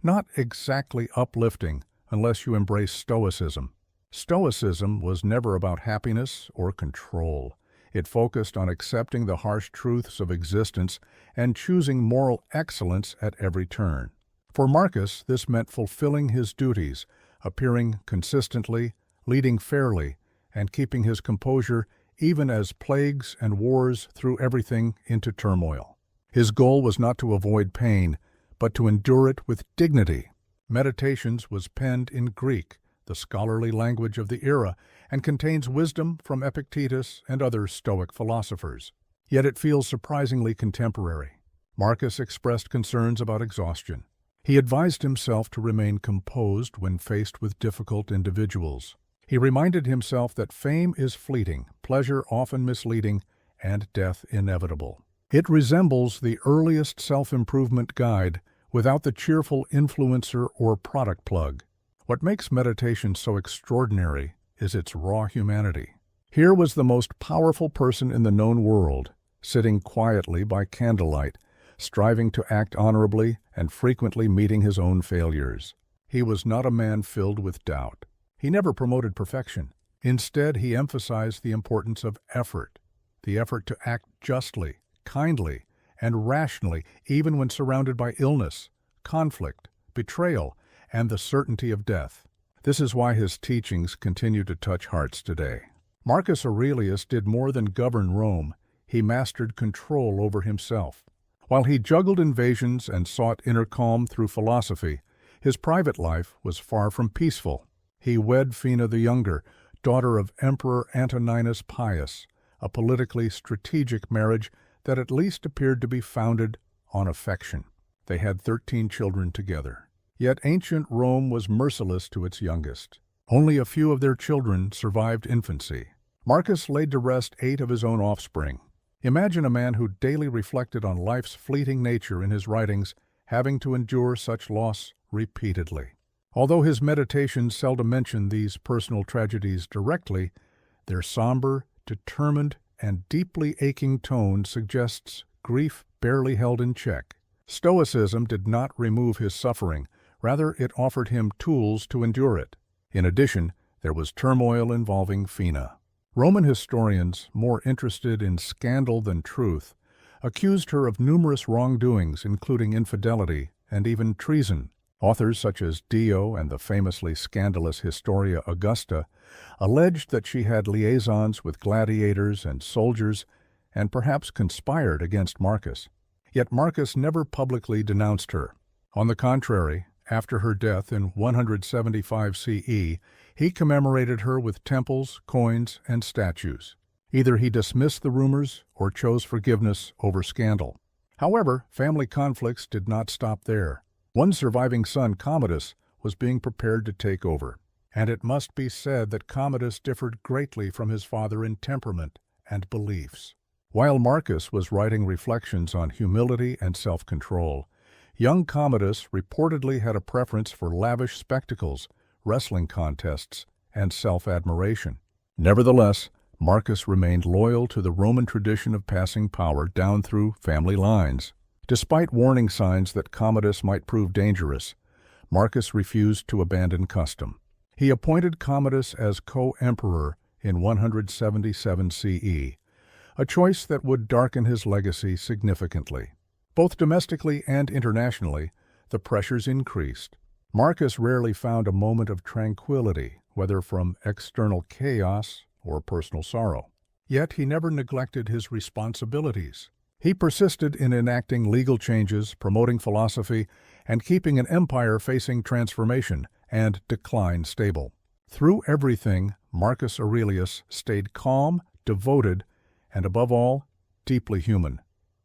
Not exactly uplifting unless you embrace Stoicism. Stoicism was never about happiness or control. It focused on accepting the harsh truths of existence and choosing moral excellence at every turn. For Marcus, this meant fulfilling his duties, appearing consistently, leading fairly, and keeping his composure even as plagues and wars threw everything into turmoil. His goal was not to avoid pain, but to endure it with dignity. Meditations was penned in Greek, the scholarly language of the era, and contains wisdom from Epictetus and other Stoic philosophers. Yet it feels surprisingly contemporary. Marcus expressed concerns about exhaustion. He advised himself to remain composed when faced with difficult individuals. He reminded himself that fame is fleeting, pleasure often misleading, and death inevitable. It resembles the earliest self-improvement guide without the cheerful influencer or product plug. What makes meditation so extraordinary is its raw humanity. Here was the most powerful person in the known world, sitting quietly by candlelight, striving to act honorably and frequently meeting his own failures. He was not a man filled with doubt. He never promoted perfection. Instead, he emphasized the importance of effort, the effort to act justly, kindly, and rationally, even when surrounded by illness, conflict, betrayal, and the certainty of death. This is why his teachings continue to touch hearts today. Marcus Aurelius did more than govern Rome. He mastered control over himself. While he juggled invasions and sought inner calm through philosophy, his private life was far from peaceful. He wed Fina the Younger, daughter of Emperor Antoninus Pius, a politically strategic marriage that at least appeared to be founded on affection. They had 13 children together. Yet ancient Rome was merciless to its youngest. Only a few of their children survived infancy. Marcus laid to rest 8 of his own offspring. Imagine a man who daily reflected on life's fleeting nature in his writings, having to endure such loss repeatedly. Although his meditations seldom mention these personal tragedies directly, their somber, determined, and deeply aching tone suggests grief barely held in check. Stoicism did not remove his suffering, rather it offered him tools to endure it. In addition, there was turmoil involving Fina. Roman historians, more interested in scandal than truth, accused her of numerous wrongdoings, including infidelity and even treason. Authors such as Dio and the famously scandalous Historia Augusta alleged that she had liaisons with gladiators and soldiers and perhaps conspired against Marcus. Yet Marcus never publicly denounced her. On the contrary, after her death in 175 CE, he commemorated her with temples, coins, and statues. Either he dismissed the rumors or chose forgiveness over scandal. However, family conflicts did not stop there. One surviving son, Commodus, was being prepared to take over. And it must be said that Commodus differed greatly from his father in temperament and beliefs. While Marcus was writing reflections on humility and self-control, young Commodus reportedly had a preference for lavish spectacles, wrestling contests, and self-admiration. Nevertheless, Marcus remained loyal to the Roman tradition of passing power down through family lines. Despite warning signs that Commodus might prove dangerous, Marcus refused to abandon custom. He appointed Commodus as co-emperor in 177 CE, a choice that would darken his legacy significantly. Both domestically and internationally, the pressures increased. Marcus rarely found a moment of tranquility, whether from external chaos or personal sorrow. Yet he never neglected his responsibilities. He persisted in enacting legal changes, promoting philosophy, and keeping an empire facing transformation and decline stable. Through everything, Marcus Aurelius stayed calm, devoted, and above all, deeply human.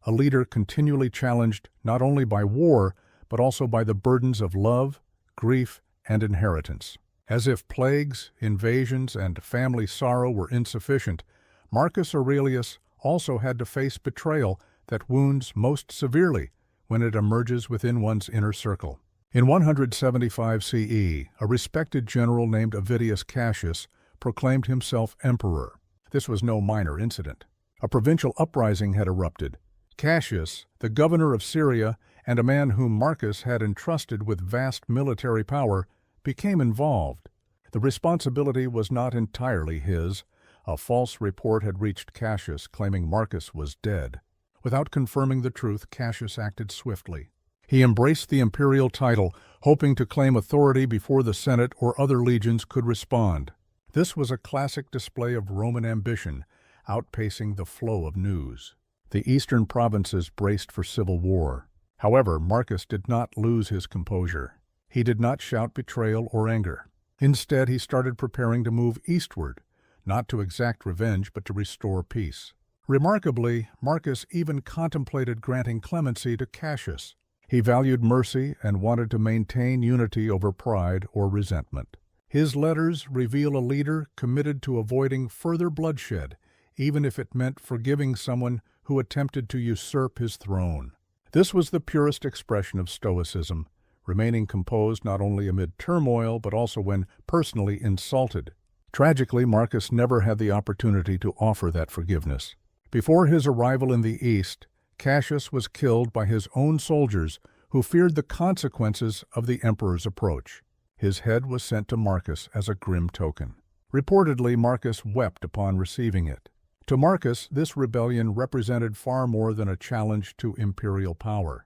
A leader continually challenged not only by war, but also by the burdens of love, grief, and inheritance. As if plagues, invasions, and family sorrow were insufficient, Marcus Aurelius also had to face betrayal that wounds most severely when it emerges within one's inner circle. In 175 CE, a respected general named Avidius Cassius proclaimed himself emperor. This was no minor incident. A provincial uprising had erupted. Cassius, the governor of Syria and a man whom Marcus had entrusted with vast military power, became involved. The responsibility was not entirely his. A false report had reached Cassius claiming Marcus was dead. Without confirming the truth, Cassius acted swiftly. He embraced the imperial title, hoping to claim authority before the Senate or other legions could respond. This was a classic display of Roman ambition, outpacing the flow of news. The eastern provinces braced for civil war. However, Marcus did not lose his composure. He did not shout betrayal or anger. Instead, he started preparing to move eastward, not to exact revenge, but to restore peace. Remarkably, Marcus even contemplated granting clemency to Cassius. He valued mercy and wanted to maintain unity over pride or resentment. His letters reveal a leader committed to avoiding further bloodshed, even if it meant forgiving someone who attempted to usurp his throne. This was the purest expression of Stoicism, remaining composed not only amid turmoil but also when personally insulted. Tragically, Marcus never had the opportunity to offer that forgiveness. Before his arrival in the East, Cassius was killed by his own soldiers who feared the consequences of the emperor's approach. His head was sent to Marcus as a grim token. Reportedly, Marcus wept upon receiving it. To Marcus, this rebellion represented far more than a challenge to imperial power.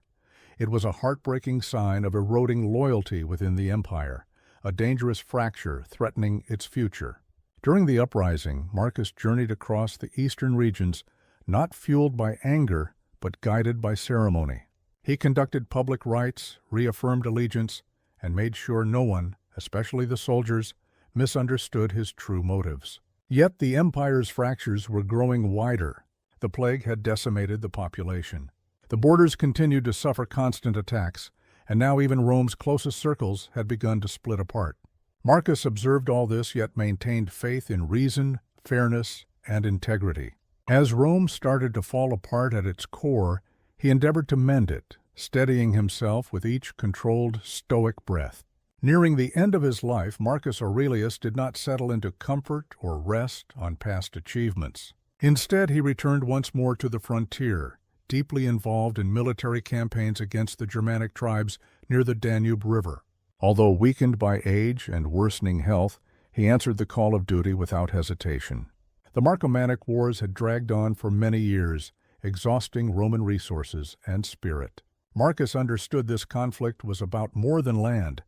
It was a heartbreaking sign of eroding loyalty within the empire, a dangerous fracture threatening its future. During the uprising, Marcus journeyed across the eastern regions, not fueled by anger, but guided by ceremony. He conducted public rites, reaffirmed allegiance, and made sure no one, especially the soldiers, misunderstood his true motives. Yet the empire's fractures were growing wider. The plague had decimated the population. The borders continued to suffer constant attacks, and now even Rome's closest circles had begun to split apart. Marcus observed all this yet maintained faith in reason, fairness, and integrity. As Rome started to fall apart at its core, he endeavored to mend it, steadying himself with each controlled, stoic breath. Nearing the end of his life, Marcus Aurelius did not settle into comfort or rest on past achievements. Instead, he returned once more to the frontier, deeply involved in military campaigns against the Germanic tribes near the Danube River. Although weakened by age and worsening health, he answered the call of duty without hesitation. The Marcomannic Wars had dragged on for many years, exhausting Roman resources and spirit. Marcus understood this conflict was about more than land.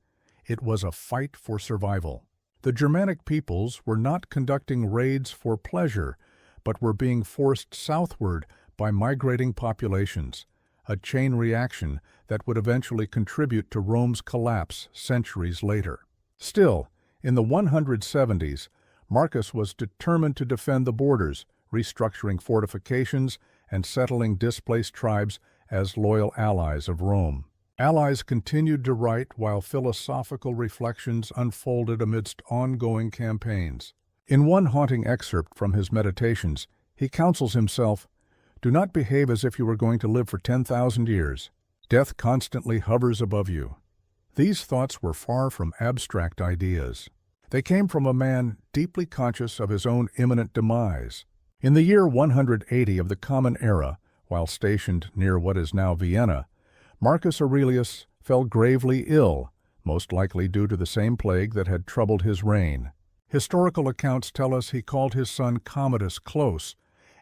It was a fight for survival. The Germanic peoples were not conducting raids for pleasure, but were being forced southward by migrating populations, a chain reaction that would eventually contribute to Rome's collapse centuries later. Still, in the 170s, Marcus was determined to defend the borders, restructuring fortifications and settling displaced tribes as loyal allies of Rome. Allies continued to write while philosophical reflections unfolded amidst ongoing campaigns. In one haunting excerpt from his Meditations, he counsels himself, "Do not behave as if you were going to live for 10,000 years. Death constantly hovers above you." These thoughts were far from abstract ideas. They came from a man deeply conscious of his own imminent demise. In the year 180 of the Common Era, while stationed near what is now Vienna, Marcus Aurelius fell gravely ill, most likely due to the same plague that had troubled his reign. Historical accounts tell us he called his son Commodus close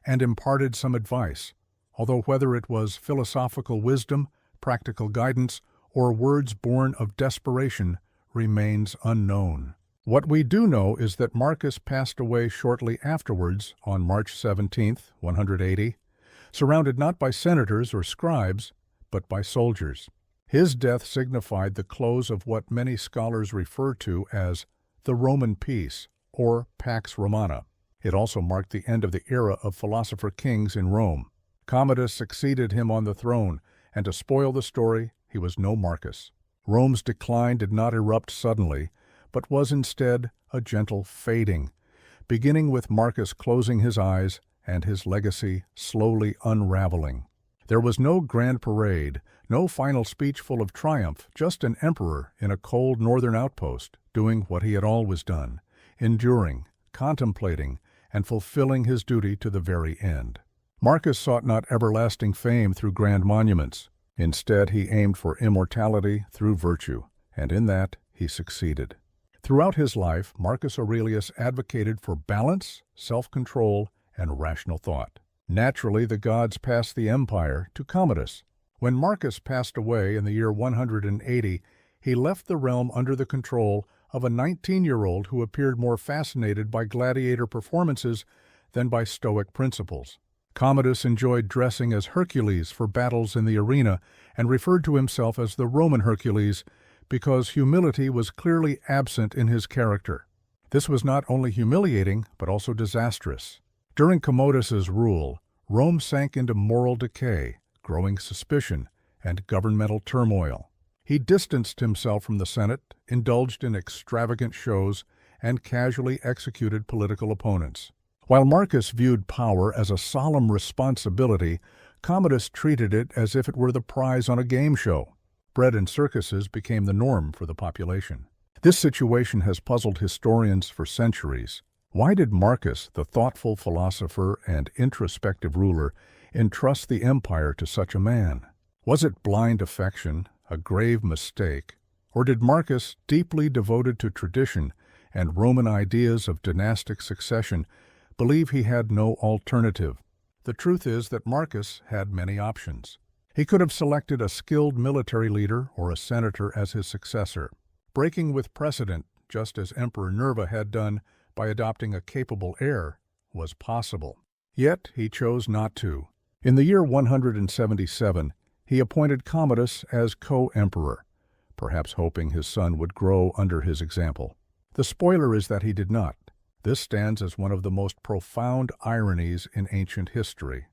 and imparted some advice, although whether it was philosophical wisdom, practical guidance, or words born of desperation remains unknown. What we do know is that Marcus passed away shortly afterwards, on March 17, 180, surrounded not by senators or scribes, but by soldiers. His death signified the close of what many scholars refer to as the Roman peace, or Pax Romana. It also marked the end of the era of philosopher kings in Rome. Commodus succeeded him on the throne, and to spoil the story, he was no Marcus. Rome's decline did not erupt suddenly, but was instead a gentle fading, beginning with Marcus closing his eyes and his legacy slowly unraveling. There was no grand parade, no final speech full of triumph, just an emperor in a cold northern outpost, doing what he had always done, enduring, contemplating, and fulfilling his duty to the very end. Marcus sought not everlasting fame through grand monuments. Instead, he aimed for immortality through virtue, and in that he succeeded. Throughout his life, Marcus Aurelius advocated for balance, self-control, and rational thought. Naturally, the gods passed the empire to Commodus. When Marcus passed away in the year 180, he left the realm under the control of a 19-year-old who appeared more fascinated by gladiator performances than by Stoic principles. Commodus enjoyed dressing as Hercules for battles in the arena and referred to himself as the Roman Hercules because humility was clearly absent in his character. This was not only humiliating, but also disastrous. During Commodus's rule, Rome sank into moral decay, growing suspicion, and governmental turmoil. He distanced himself from the Senate, indulged in extravagant shows, and casually executed political opponents. While Marcus viewed power as a solemn responsibility, Commodus treated it as if it were the prize on a game show. Bread and circuses became the norm for the population. This situation has puzzled historians for centuries. Why did Marcus, the thoughtful philosopher and introspective ruler, entrust the empire to such a man? Was it blind affection, a grave mistake, or did Marcus, deeply devoted to tradition and Roman ideas of dynastic succession, believe he had no alternative? The truth is that Marcus had many options. He could have selected a skilled military leader or a senator as his successor, breaking with precedent, just as Emperor Nerva had done by adopting a capable heir, was possible. Yet he chose not to. In the year 177, he appointed Commodus as co-emperor, perhaps hoping his son would grow under his example. The spoiler is that he did not. This stands as one of the most profound ironies in ancient history.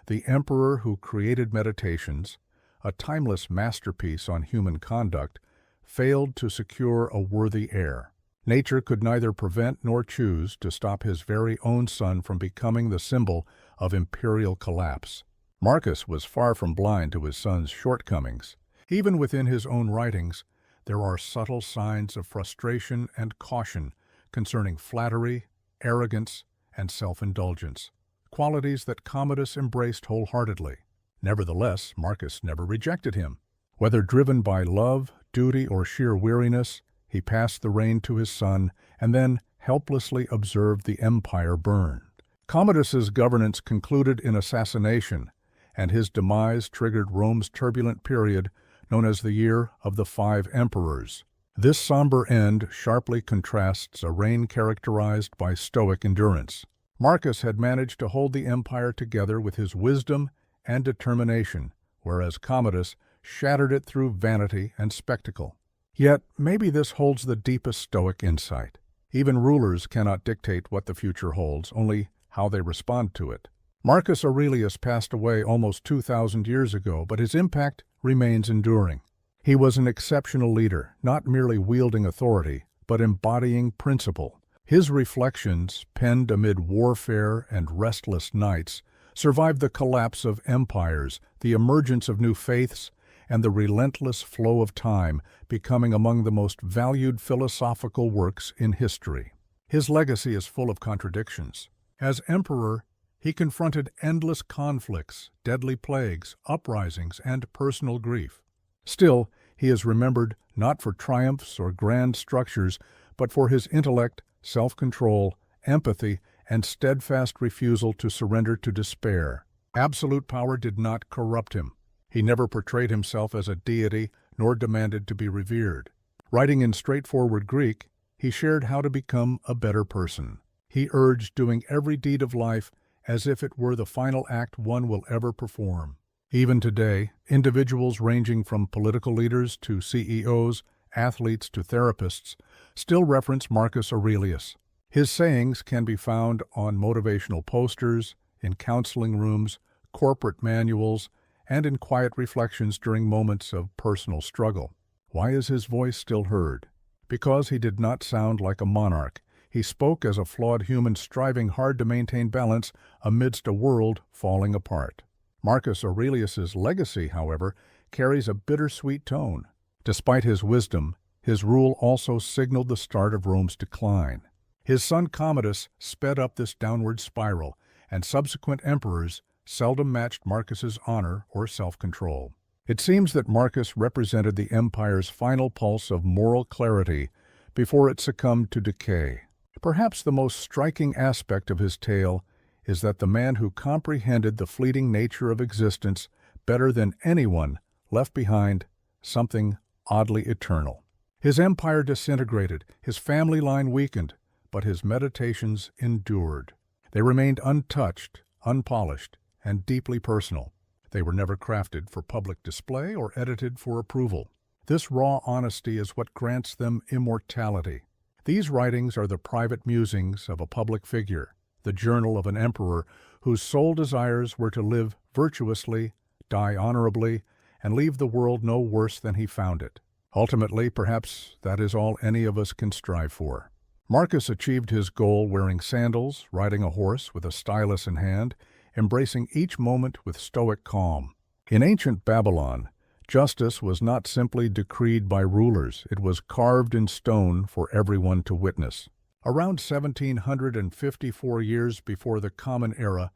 The emperor who created Meditations, a timeless masterpiece on human conduct, failed to secure a worthy heir. Nature could neither prevent nor choose to stop his very own son from becoming the symbol of imperial collapse. Marcus was far from blind to his son's shortcomings. Even within his own writings, there are subtle signs of frustration and caution concerning flattery, arrogance, and self-indulgence, qualities that Commodus embraced wholeheartedly. Nevertheless, Marcus never rejected him. Whether driven by love, duty, or sheer weariness, he passed the reign to his son and then helplessly observed the empire burn. Commodus's governance concluded in assassination, and his demise triggered Rome's turbulent period known as the Year of the Five Emperors. This somber end sharply contrasts a reign characterized by stoic endurance. Marcus had managed to hold the empire together with his wisdom and determination, whereas Commodus shattered it through vanity and spectacle. Yet maybe this holds the deepest stoic insight. Even rulers cannot dictate what the future holds, only how they respond to it. Marcus Aurelius passed away almost 2,000 years ago, but his impact remains enduring. He was an exceptional leader, not merely wielding authority, but embodying principle. His reflections, penned amid warfare and restless nights, survived the collapse of empires, the emergence of new faiths, and the relentless flow of time, becoming among the most valued philosophical works in history. His legacy is full of contradictions. As emperor, he confronted endless conflicts, deadly plagues, uprisings, and personal grief. Still, he is remembered not for triumphs or grand structures, but for his intellect, self-control, empathy, and steadfast refusal to surrender to despair. Absolute power did not corrupt him. He never portrayed himself as a deity, nor demanded to be revered. Writing in straightforward Greek, he shared how to become a better person. He urged doing every deed of life as if it were the final act one will ever perform. Even today, individuals ranging from political leaders to CEOs, athletes to therapists, still reference Marcus Aurelius. His sayings can be found on motivational posters, in counseling rooms, corporate manuals, and in quiet reflections during moments of personal struggle. Why is his voice still heard? Because he did not sound like a monarch. He spoke as a flawed human striving hard to maintain balance amidst a world falling apart. Marcus Aurelius's legacy, however, carries a bittersweet tone. Despite his wisdom, his rule also signaled the start of Rome's decline. His son Commodus sped up this downward spiral, and subsequent emperors seldom matched Marcus's honor or self-control. It seems that Marcus represented the empire's final pulse of moral clarity before it succumbed to decay. Perhaps the most striking aspect of his tale is that the man who comprehended the fleeting nature of existence better than anyone left behind something oddly eternal. His empire disintegrated, his family line weakened, but his meditations endured. They remained untouched, unpolished, and deeply personal. They were never crafted for public display or edited for approval. This raw honesty is what grants them immortality. These writings are the private musings of a public figure, the journal of an emperor whose sole desires were to live virtuously, die honorably, and leave the world no worse than he found it. Ultimately, perhaps that is all any of us can strive for. Marcus achieved his goal wearing sandals, riding a horse with a stylus in hand, embracing each moment with stoic calm. In ancient Babylon, justice was not simply decreed by rulers, it was carved in stone for everyone to witness. Around 1754 years before the Common Era,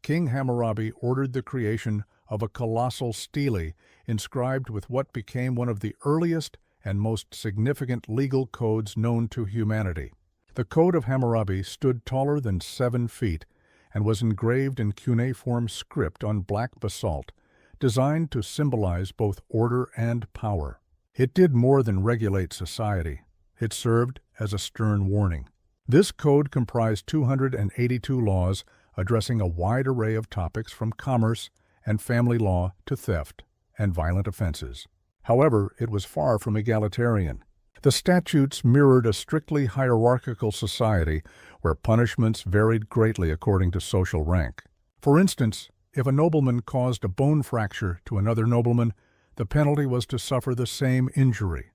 King Hammurabi ordered the creation of a colossal stele inscribed with what became one of the earliest and most significant legal codes known to humanity. The Code of Hammurabi stood taller than 7 feet and was engraved in cuneiform script on black basalt, designed to symbolize both order and power. It did more than regulate society. It served as a stern warning. This code comprised 282 laws addressing a wide array of topics from commerce and family law to theft and violent offenses. However, it was far from egalitarian. The statutes mirrored a strictly hierarchical society where punishments varied greatly according to social rank. For instance, if a nobleman caused a bone fracture to another nobleman, the penalty was to suffer the same injury,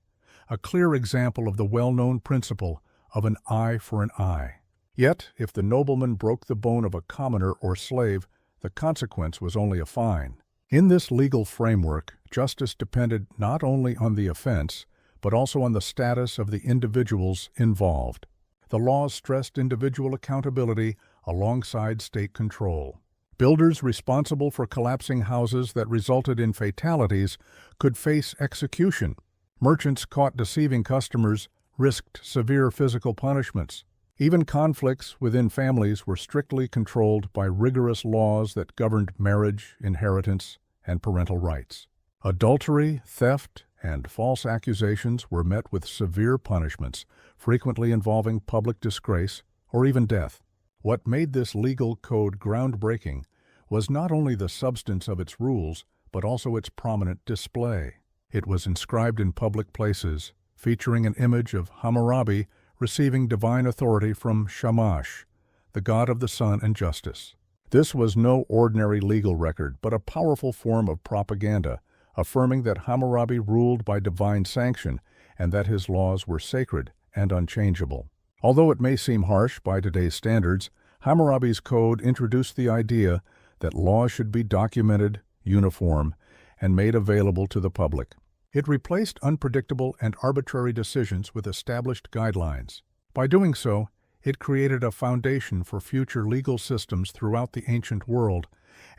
a clear example of the well-known principle of an eye for an eye. Yet, if the nobleman broke the bone of a commoner or slave, the consequence was only a fine. In this legal framework, justice depended not only on the offense, but also on the status of the individuals involved. The laws stressed individual accountability alongside state control. Builders responsible for collapsing houses that resulted in fatalities could face execution. Merchants caught deceiving customers risked severe physical punishments. Even conflicts within families were strictly controlled by rigorous laws that governed marriage, inheritance, and parental rights. Adultery, theft, and false accusations were met with severe punishments, frequently involving public disgrace or even death. What made this legal code groundbreaking was not only the substance of its rules, but also its prominent display. It was inscribed in public places, featuring an image of Hammurabi receiving divine authority from Shamash, the god of the sun and justice. This was no ordinary legal record, but a powerful form of propaganda, affirming that Hammurabi ruled by divine sanction and that his laws were sacred and unchangeable. Although it may seem harsh by today's standards, Hammurabi's code introduced the idea that laws should be documented, uniform, and made available to the public. It replaced unpredictable and arbitrary decisions with established guidelines. By doing so, it created a foundation for future legal systems throughout the ancient world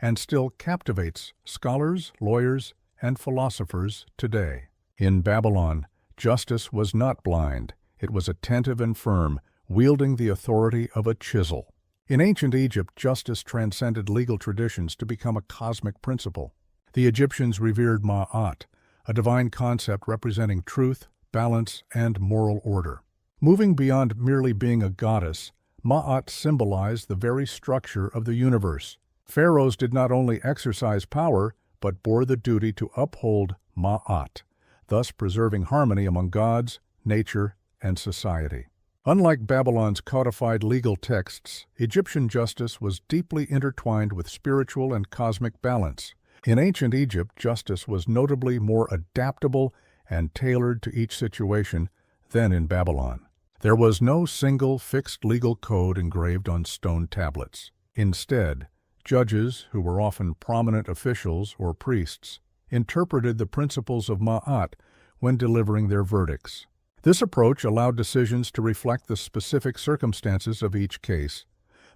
and still captivates scholars, lawyers, and philosophers today. In Babylon, justice was not blind. It was attentive and firm, wielding the authority of a chisel. In ancient Egypt, justice transcended legal traditions to become a cosmic principle. The Egyptians revered Ma'at, a divine concept representing truth, balance, and moral order. Moving beyond merely being a goddess, Ma'at symbolized the very structure of the universe. Pharaohs did not only exercise power, but bore the duty to uphold Ma'at, thus preserving harmony among gods, nature, and society. Unlike Babylon's codified legal texts, Egyptian justice was deeply intertwined with spiritual and cosmic balance. In ancient Egypt, justice was notably more adaptable and tailored to each situation than in Babylon. There was no single fixed legal code engraved on stone tablets. Instead, judges, who were often prominent officials or priests, interpreted the principles of Ma'at when delivering their verdicts. This approach allowed decisions to reflect the specific circumstances of each case,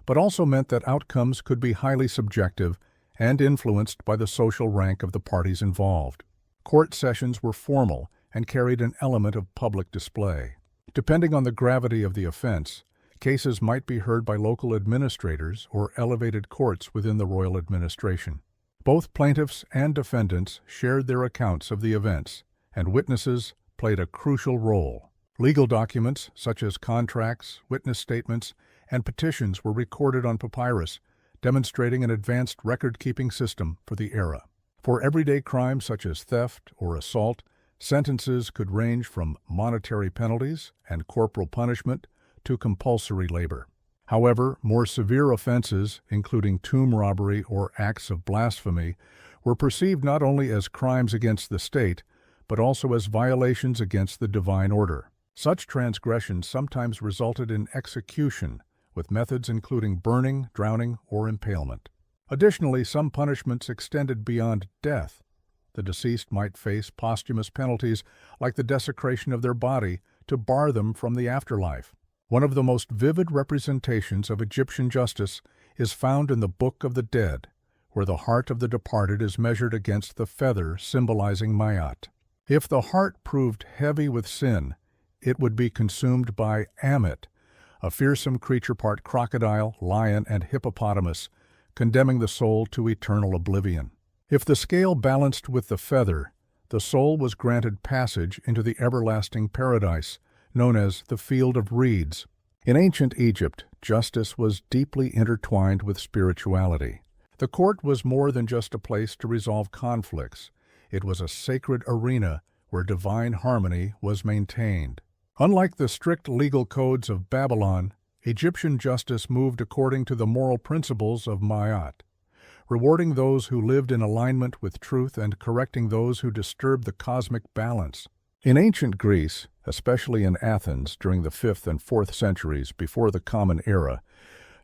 but also meant that outcomes could be highly subjective and influenced by the social rank of the parties involved. Court sessions were formal and carried an element of public display. Depending on the gravity of the offense, cases might be heard by local administrators or elevated courts within the royal administration. Both plaintiffs and defendants shared their accounts of the events, and witnesses played a crucial role. Legal documents, such as contracts, witness statements, and petitions were recorded on papyrus, demonstrating an advanced record-keeping system for the era. For everyday crimes such as theft or assault, sentences could range from monetary penalties and corporal punishment to compulsory labor. However, more severe offenses, including tomb robbery or acts of blasphemy, were perceived not only as crimes against the state, but also as violations against the divine order. Such transgressions sometimes resulted in execution, with methods including burning, drowning, or impalement. Additionally, some punishments extended beyond death. The deceased might face posthumous penalties like the desecration of their body to bar them from the afterlife. One of the most vivid representations of Egyptian justice is found in the Book of the Dead, where the heart of the departed is measured against the feather symbolizing Mayat. If the heart proved heavy with sin, it would be consumed by Amit, a fearsome creature part crocodile, lion, and hippopotamus, condemning the soul to eternal oblivion. If the scale balanced with the feather, the soul was granted passage into the everlasting paradise, known as the Field of Reeds. In ancient Egypt, justice was deeply intertwined with spirituality. The court was more than just a place to resolve conflicts. It was a sacred arena where divine harmony was maintained. Unlike the strict legal codes of Babylon, Egyptian justice moved according to the moral principles of Ma'at, rewarding those who lived in alignment with truth and correcting those who disturbed the cosmic balance. In ancient Greece, especially in Athens during the 5th and 4th centuries before the Common Era,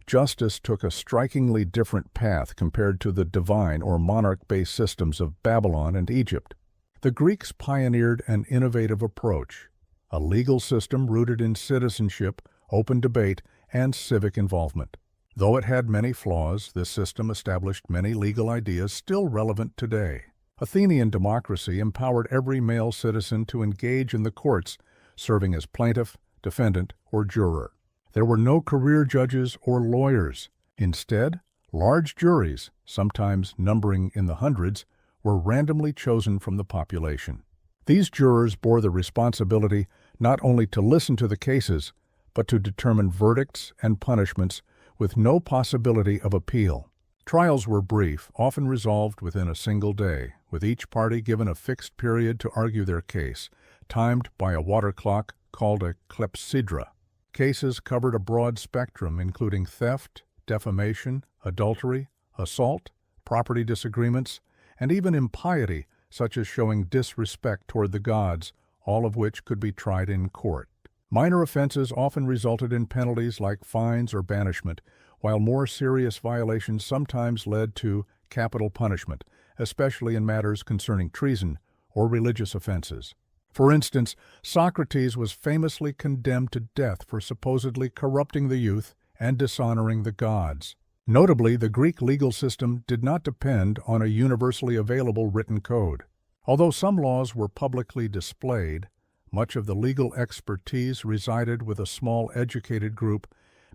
justice took a strikingly different path compared to the divine or monarch-based systems of Babylon and Egypt. The Greeks pioneered an innovative approach, a legal system rooted in citizenship, open debate, and civic involvement. Though it had many flaws, this system established many legal ideas still relevant today. Athenian democracy empowered every male citizen to engage in the courts, serving as plaintiff, defendant, or juror. There were no career judges or lawyers. Instead, large juries, sometimes numbering in the hundreds, were randomly chosen from the population. These jurors bore the responsibility not only to listen to the cases, but to determine verdicts and punishments with no possibility of appeal. Trials were brief, often resolved within a single day, with each party given a fixed period to argue their case, timed by a water clock called a clepsydra. Cases covered a broad spectrum, including theft, defamation, adultery, assault, property disagreements, and even impiety, such as showing disrespect toward the gods, all of which could be tried in court. Minor offenses often resulted in penalties like fines or banishment, while more serious violations sometimes led to capital punishment, especially in matters concerning treason or religious offenses. For instance, Socrates was famously condemned to death for supposedly corrupting the youth and dishonoring the gods. Notably, the Greek legal system did not depend on a universally available written code. Although some laws were publicly displayed, much of the legal expertise resided with a small educated group,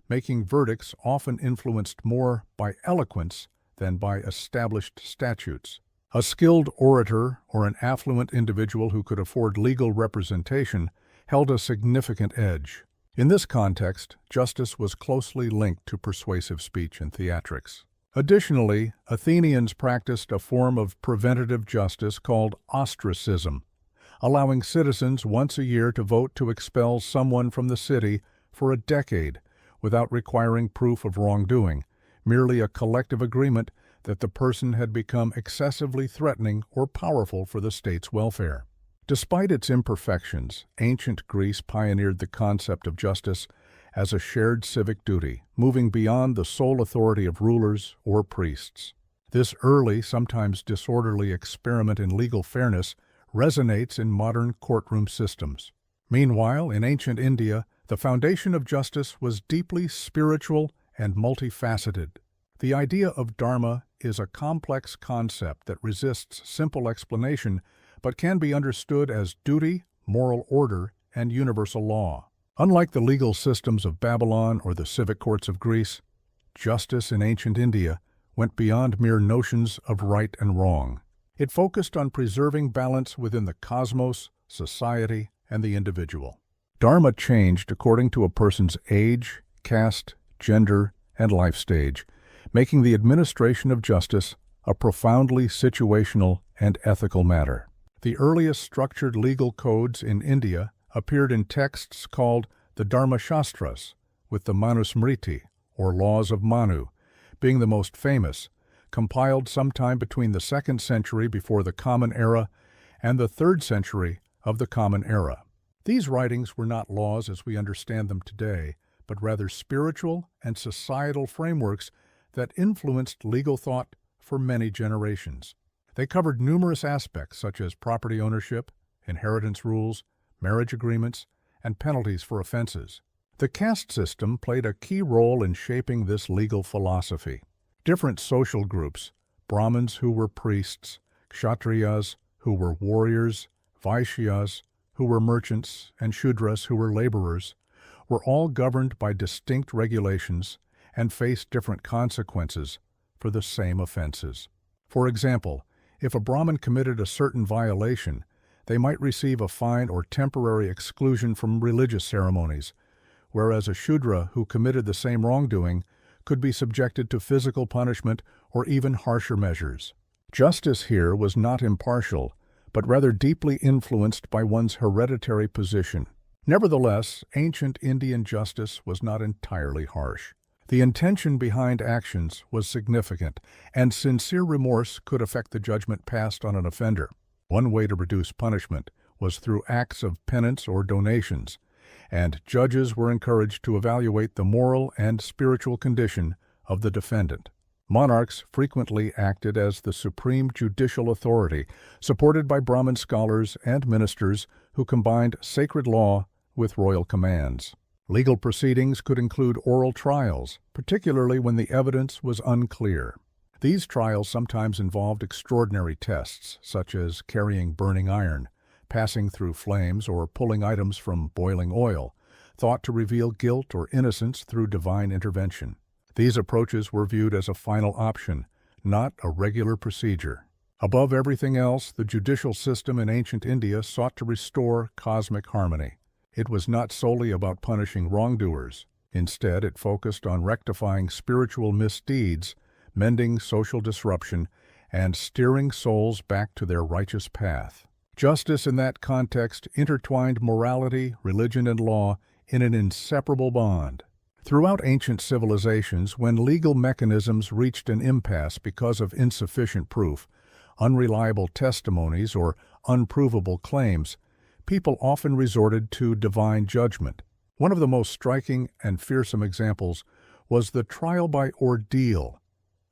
making verdicts often influenced more by eloquence than by established statutes. A skilled orator or an affluent individual who could afford legal representation held a significant edge. In this context, justice was closely linked to persuasive speech and theatrics. Additionally, Athenians practiced a form of preventative justice called ostracism, allowing citizens once a year to vote to expel someone from the city for a decade without requiring proof of wrongdoing, merely a collective agreement that the person had become excessively threatening or powerful for the state's welfare. Despite its imperfections, ancient Greece pioneered the concept of justice as a shared civic duty, moving beyond the sole authority of rulers or priests. This early, sometimes disorderly experiment in legal fairness resonates in modern courtroom systems. Meanwhile, in ancient India, the foundation of justice was deeply spiritual and multifaceted. The idea of dharma is a complex concept that resists simple explanation but can be understood as duty, moral order, and universal law. Unlike the legal systems of Babylon or the civic courts of Greece, justice in ancient India went beyond mere notions of right and wrong. It focused on preserving balance within the cosmos, society, and the individual. Dharma changed according to a person's age, caste, gender, and life stage, making the administration of justice a profoundly situational and ethical matter. The earliest structured legal codes in India appeared in texts called the Dharma Shastras, with the Manusmriti, or Laws of Manu, being the most famous, compiled sometime between the 2nd century before the Common Era and the 3rd century of the Common Era. These writings were not laws as we understand them today, but rather spiritual and societal frameworks that influenced legal thought for many generations. They covered numerous aspects such as property ownership, inheritance rules, marriage agreements, and penalties for offenses. The caste system played a key role in shaping this legal philosophy. Different social groups, Brahmins who were priests, Kshatriyas who were warriors, Vaishyas who were merchants, and Shudras who were laborers, were all governed by distinct regulations and faced different consequences for the same offenses. For example, if a Brahmin committed a certain violation, they might receive a fine or temporary exclusion from religious ceremonies, whereas a Shudra who committed the same wrongdoing could be subjected to physical punishment or even harsher measures. Justice here was not impartial, but rather deeply influenced by one's hereditary position. Nevertheless, ancient Indian justice was not entirely harsh. The intention behind actions was significant, and sincere remorse could affect the judgment passed on an offender. One way to reduce punishment was through acts of penance or donations, and judges were encouraged to evaluate the moral and spiritual condition of the defendant. Monarchs frequently acted as the supreme judicial authority, supported by Brahmin scholars and ministers who combined sacred law with royal commands. Legal proceedings could include oral trials, particularly when the evidence was unclear. These trials sometimes involved extraordinary tests, such as carrying burning iron, passing through flames, or pulling items from boiling oil, thought to reveal guilt or innocence through divine intervention. These approaches were viewed as a final option, not a regular procedure. Above everything else, the judicial system in ancient India sought to restore cosmic harmony. It was not solely about punishing wrongdoers. Instead, it focused on rectifying spiritual misdeeds, mending social disruption, and steering souls back to their righteous path. Justice in that context intertwined morality, religion, and law in an inseparable bond. Throughout ancient civilizations, when legal mechanisms reached an impasse because of insufficient proof, unreliable testimonies, or unprovable claims, people often resorted to divine judgment. One of the most striking and fearsome examples was the trial by ordeal,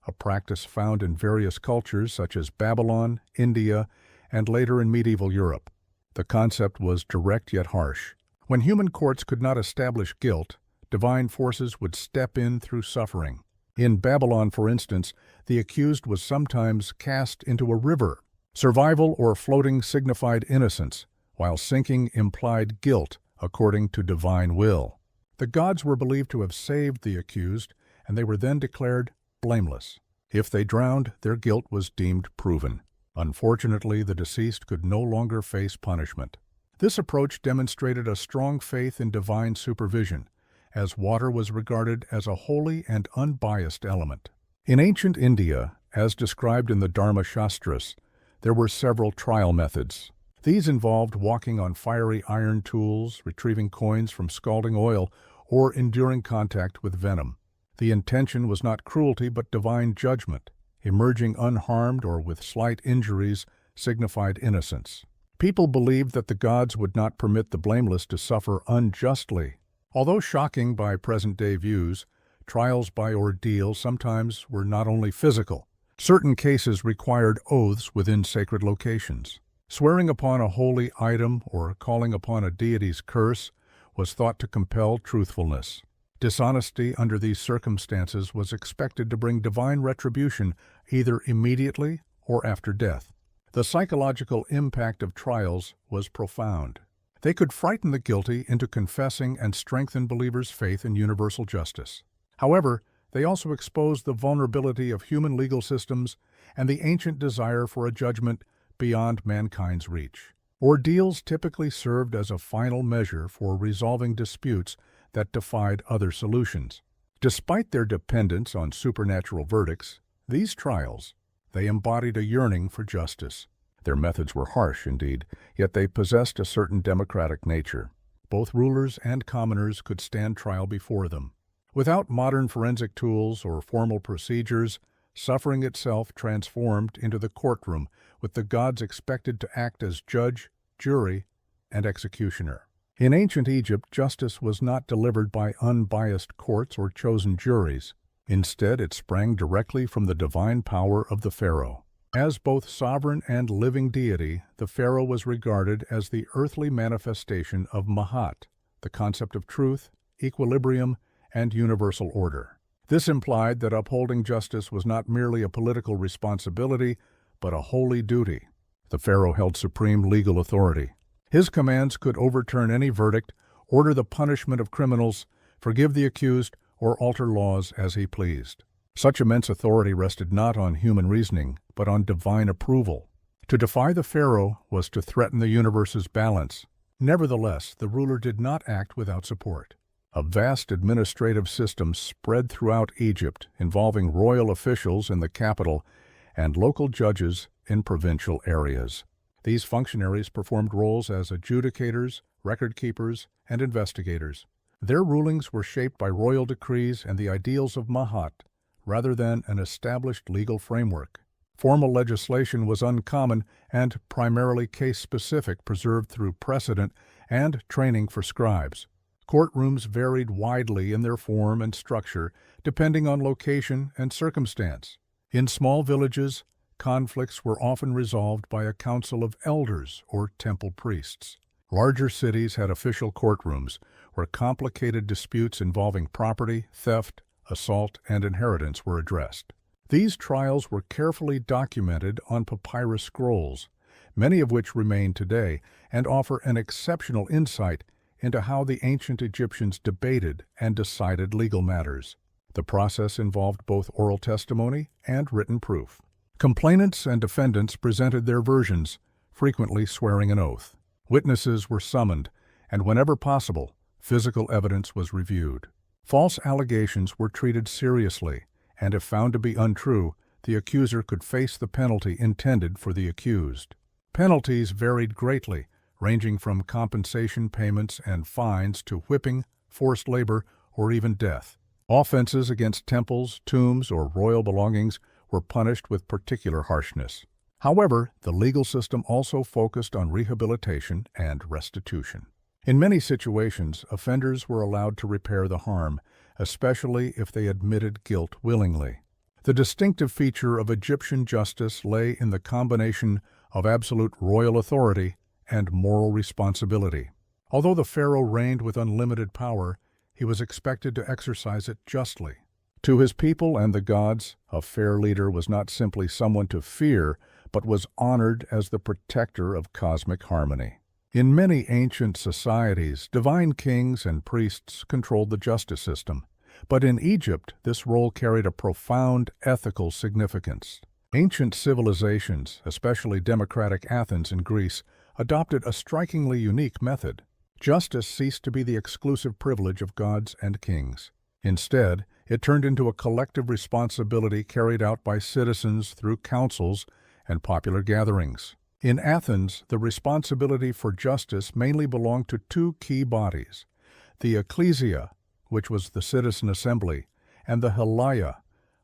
a practice found in various cultures such as Babylon, India, and later in medieval Europe. The concept was direct yet harsh. When human courts could not establish guilt, divine forces would step in through suffering. In Babylon, for instance, the accused was sometimes cast into a river. Survival or floating signified innocence, while sinking implied guilt according to divine will. The gods were believed to have saved the accused, and they were then declared blameless. If they drowned, their guilt was deemed proven. Unfortunately, the deceased could no longer face punishment. This approach demonstrated a strong faith in divine supervision, as water was regarded as a holy and unbiased element. In ancient India, as described in the Dharma Shastras, there were several trial methods. These involved walking on fiery iron tools, retrieving coins from scalding oil, or enduring contact with venom. The intention was not cruelty but divine judgment. Emerging unharmed or with slight injuries signified innocence. People believed that the gods would not permit the blameless to suffer unjustly. Although shocking by present-day views, trials by ordeal sometimes were not only physical. Certain cases required oaths within sacred locations. Swearing upon a holy item or calling upon a deity's curse was thought to compel truthfulness. Dishonesty under these circumstances was expected to bring divine retribution either immediately or after death. The psychological impact of trials was profound. They could frighten the guilty into confessing and strengthen believers' faith in universal justice. However, they also exposed the vulnerability of human legal systems and the ancient desire for a judgment beyond mankind's reach. Ordeals typically served as a final measure for resolving disputes that defied other solutions. Despite their dependence on supernatural verdicts, these trials, they embodied a yearning for justice. Their methods were harsh indeed, yet they possessed a certain democratic nature. Both rulers and commoners could stand trial before them. Without modern forensic tools or formal procedures, suffering itself transformed into the courtroom, with the gods expected to act as judge, jury, and executioner. In ancient Egypt, justice was not delivered by unbiased courts or chosen juries. Instead, it sprang directly from the divine power of the pharaoh. As both sovereign and living deity, the pharaoh was regarded as the earthly manifestation of Mahat, the concept of truth, equilibrium, and universal order. This implied that upholding justice was not merely a political responsibility, but a holy duty. The pharaoh held supreme legal authority. His commands could overturn any verdict, order the punishment of criminals, forgive the accused, or alter laws as he pleased. Such immense authority rested not on human reasoning, but on divine approval. To defy the pharaoh was to threaten the universe's balance. Nevertheless, the ruler did not act without support. A vast administrative system spread throughout Egypt, involving royal officials in the capital and local judges in provincial areas. These functionaries performed roles as adjudicators, record-keepers, and investigators. Their rulings were shaped by royal decrees and the ideals of Mahat, rather than an established legal framework. Formal legislation was uncommon and primarily case-specific, preserved through precedent and training for scribes. Courtrooms varied widely in their form and structure, depending on location and circumstance. In small villages, conflicts were often resolved by a council of elders or temple priests. Larger cities had official courtrooms, where complicated disputes involving property, theft, assault, and inheritance were addressed. These trials were carefully documented on papyrus scrolls, many of which remain today and offer an exceptional insight into how the ancient Egyptians debated and decided legal matters. The process involved both oral testimony and written proof. Complainants and defendants presented their versions, frequently swearing an oath. Witnesses were summoned, and whenever possible, physical evidence was reviewed. False allegations were treated seriously, and if found to be untrue, the accuser could face the penalty intended for the accused. Penalties varied greatly, ranging from compensation payments and fines to whipping, forced labor, or even death. Offenses against temples, tombs, or royal belongings were punished with particular harshness. However, the legal system also focused on rehabilitation and restitution. In many situations, offenders were allowed to repair the harm, especially if they admitted guilt willingly. The distinctive feature of Egyptian justice lay in the combination of absolute royal authority and moral responsibility. Although the pharaoh reigned with unlimited power, he was expected to exercise it justly. To his people and the gods, a fair leader was not simply someone to fear, but was honored as the protector of cosmic harmony. In many ancient societies, divine kings and priests controlled the justice system. But in Egypt, this role carried a profound ethical significance. Ancient civilizations, especially democratic Athens and Greece, adopted a strikingly unique method. Justice ceased to be the exclusive privilege of gods and kings. Instead, it turned into a collective responsibility carried out by citizens through councils and popular gatherings. In Athens, the responsibility for justice mainly belonged to two key bodies: the ecclesia, which was the citizen assembly, and the Heliah,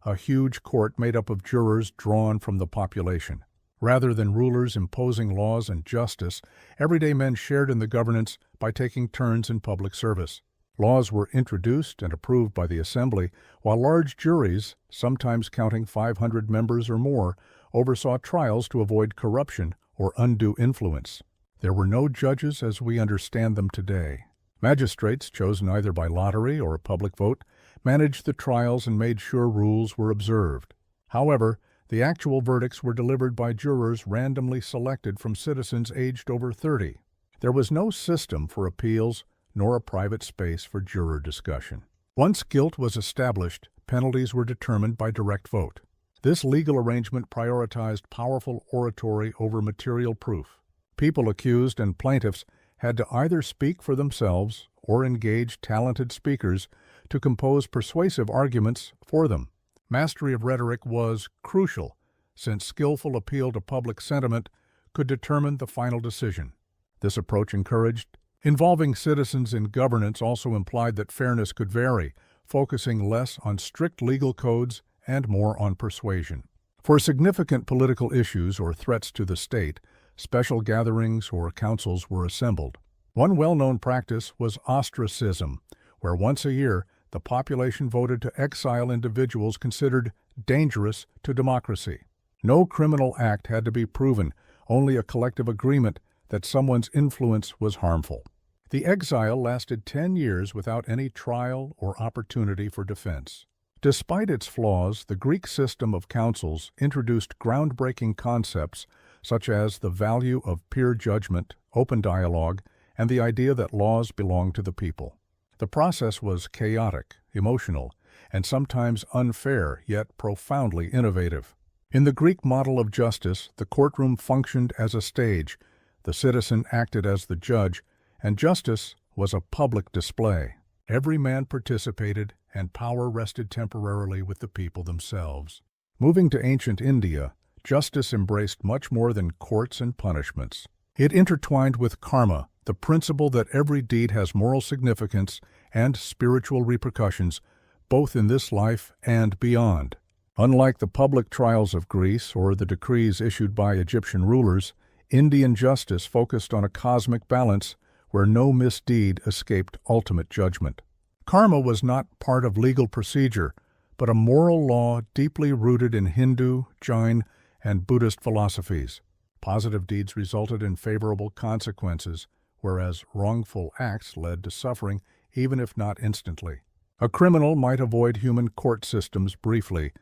a huge court made up of jurors drawn from the population. Rather than rulers imposing laws and justice, everyday men shared in the governance by taking turns in public service. Laws were introduced and approved by the assembly, while large juries, sometimes counting 500 members or more, oversaw trials to avoid corruption or undue influence. There were no judges as we understand them today. Magistrates, chosen either by lottery or public vote, managed the trials and made sure rules were observed. However, the actual verdicts were delivered by jurors randomly selected from citizens aged over 30. There was no system for appeals, nor a private space for juror discussion. Once guilt was established, penalties were determined by direct vote. This legal arrangement prioritized powerful oratory over material proof. People accused and plaintiffs had to either speak for themselves or engage talented speakers to compose persuasive arguments for them. Mastery of rhetoric was crucial, since skillful appeal to public sentiment could determine the final decision. This approach encouraged involving citizens in governance also implied that fairness could vary, focusing less on strict legal codes and more on persuasion. For significant political issues or threats to the state, special gatherings or councils were assembled. One well-known practice was ostracism, where once a year the population voted to exile individuals considered dangerous to democracy. No criminal act had to be proven, only a collective agreement that someone's influence was harmful. The exile lasted 10 years without any trial or opportunity for defense. Despite its flaws, the Greek system of councils introduced groundbreaking concepts such as the value of peer judgment, open dialogue, and the idea that laws belong to the people. The process was chaotic, emotional, and sometimes unfair, yet profoundly innovative. In the Greek model of justice, the courtroom functioned as a stage, the citizen acted as the judge, and justice was a public display. Every man participated, and power rested temporarily with the people themselves. Moving to ancient India, justice embraced much more than courts and punishments. It intertwined with karma, the principle that every deed has moral significance and spiritual repercussions, both in this life and beyond. Unlike the public trials of Greece or the decrees issued by Egyptian rulers, Indian justice focused on a cosmic balance where no misdeed escaped ultimate judgment. Karma was not part of legal procedure, but a moral law deeply rooted in Hindu, Jain, and Buddhist philosophies. Positive deeds resulted in favorable consequences, whereas wrongful acts led to suffering, even if not instantly. A criminal might avoid human court systems briefly,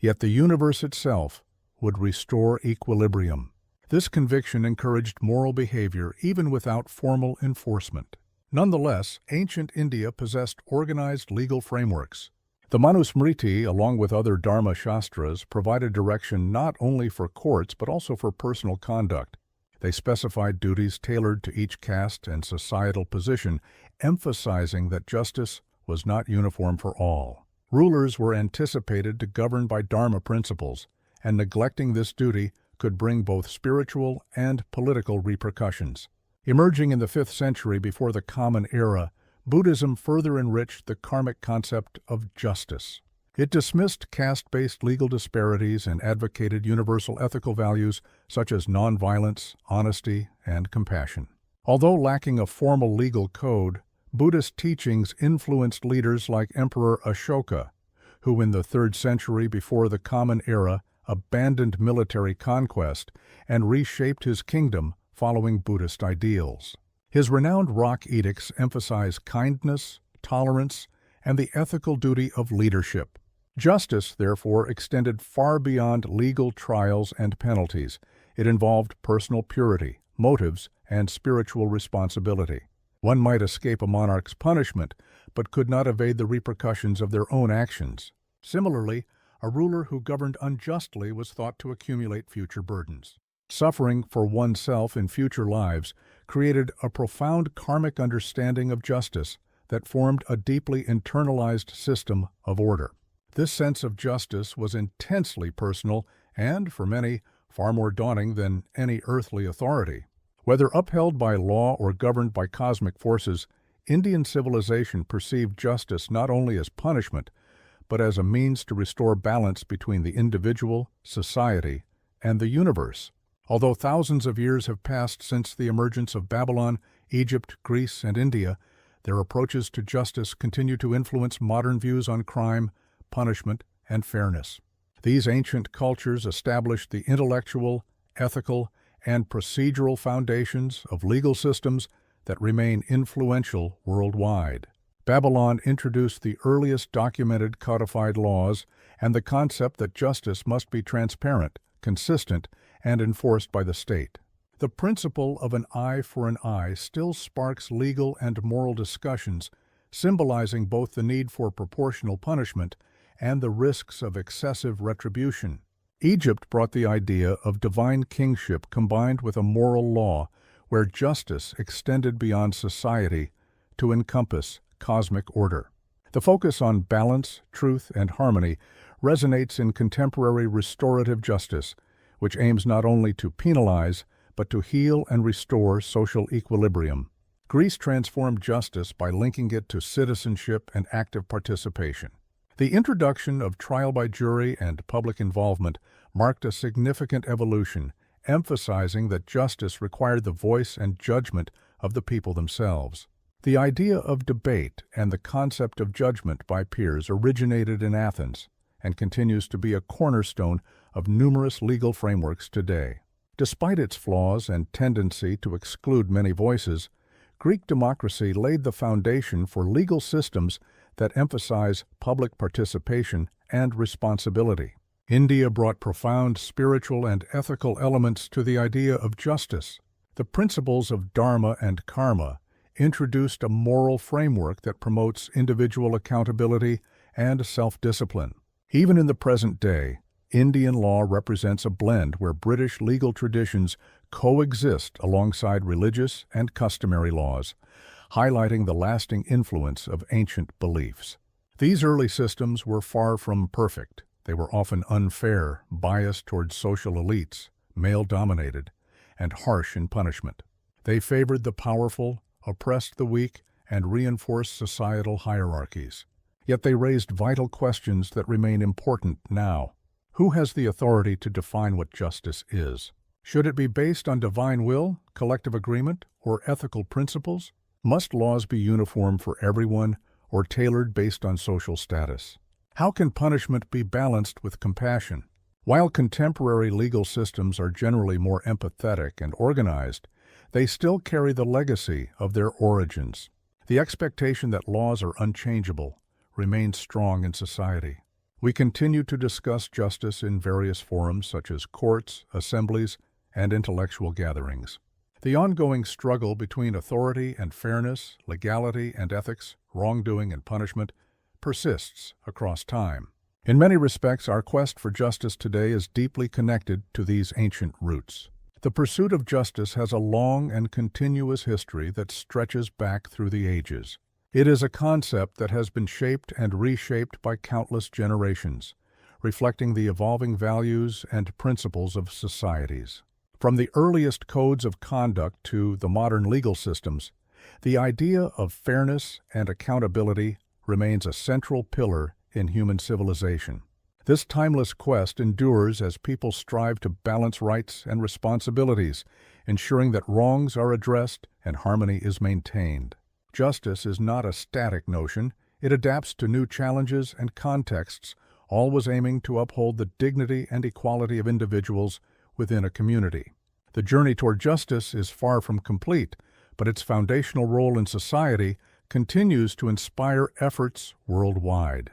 yet the universe itself would restore equilibrium. This conviction encouraged moral behavior even without formal enforcement. Nonetheless, ancient India possessed organized legal frameworks. The Manusmriti, along with other Dharma Shastras, provided direction not only for courts but also for personal conduct. They specified duties tailored to each caste and societal position, emphasizing that justice was not uniform for all. Rulers were anticipated to govern by Dharma principles, and neglecting this duty could bring both spiritual and political repercussions. Emerging in the 5th century before the Common Era, Buddhism further enriched the karmic concept of justice. It dismissed caste-based legal disparities and advocated universal ethical values such as nonviolence, honesty, and compassion. Although lacking a formal legal code, Buddhist teachings influenced leaders like Emperor Ashoka, who in the 3rd century before the Common Era abandoned military conquest and reshaped his kingdom following Buddhist ideals. His renowned rock edicts emphasize kindness, tolerance, and the ethical duty of leadership. Justice, therefore, extended far beyond legal trials and penalties. It involved personal purity, motives, and spiritual responsibility. One might escape a monarch's punishment, but could not evade the repercussions of their own actions. Similarly, a ruler who governed unjustly was thought to accumulate future burdens. Suffering for oneself in future lives created a profound karmic understanding of justice that formed a deeply internalized system of order. This sense of justice was intensely personal and, for many, far more daunting than any earthly authority. Whether upheld by law or governed by cosmic forces, Indian civilization perceived justice not only as punishment, but as a means to restore balance between the individual, society, and the universe. Although thousands of years have passed since the emergence of Babylon, Egypt, Greece, and India, their approaches to justice continue to influence modern views on crime, punishment, and fairness. These ancient cultures established the intellectual, ethical, and procedural foundations of legal systems that remain influential worldwide. Babylon introduced the earliest documented codified laws and the concept that justice must be transparent, consistent, and enforced by the state. The principle of an eye for an eye still sparks legal and moral discussions, symbolizing both the need for proportional punishment and the risks of excessive retribution. Egypt brought the idea of divine kingship combined with a moral law where justice extended beyond society to encompass cosmic order. The focus on balance, truth, and harmony resonates in contemporary restorative justice, which aims not only to penalize, but to heal and restore social equilibrium. Greece transformed justice by linking it to citizenship and active participation. The introduction of trial by jury and public involvement marked a significant evolution, emphasizing that justice required the voice and judgment of the people themselves. The idea of debate and the concept of judgment by peers originated in Athens and continues to be a cornerstone of numerous legal frameworks today. Despite its flaws and tendency to exclude many voices, Greek democracy laid the foundation for legal systems that emphasize public participation and responsibility. India brought profound spiritual and ethical elements to the idea of justice. The principles of dharma and karma introduced a moral framework that promotes individual accountability and self-discipline. Even in the present day, Indian law represents a blend where British legal traditions coexist alongside religious and customary laws, highlighting the lasting influence of ancient beliefs. These early systems were far from perfect. They were often unfair, biased towards social elites, male-dominated, and harsh in punishment. They favored the powerful, oppressed the weak, and reinforced societal hierarchies. Yet they raised vital questions that remain important now. Who has the authority to define what justice is? Should it be based on divine will, collective agreement, or ethical principles? Must laws be uniform for everyone or tailored based on social status? How can punishment be balanced with compassion? While contemporary legal systems are generally more empathetic and organized, they still carry the legacy of their origins. The expectation that laws are unchangeable remains strong in society. We continue to discuss justice in various forums such as courts, assemblies, and intellectual gatherings. The ongoing struggle between authority and fairness, legality and ethics, wrongdoing and punishment, persists across time. In many respects, our quest for justice today is deeply connected to these ancient roots. The pursuit of justice has a long and continuous history that stretches back through the ages. It is a concept that has been shaped and reshaped by countless generations, reflecting the evolving values and principles of societies. From the earliest codes of conduct to the modern legal systems, the idea of fairness and accountability remains a central pillar in human civilization. This timeless quest endures as people strive to balance rights and responsibilities, ensuring that wrongs are addressed and harmony is maintained. Justice is not a static notion. It adapts to new challenges and contexts, always aiming to uphold the dignity and equality of individuals within a community. The journey toward justice is far from complete, but its foundational role in society continues to inspire efforts worldwide.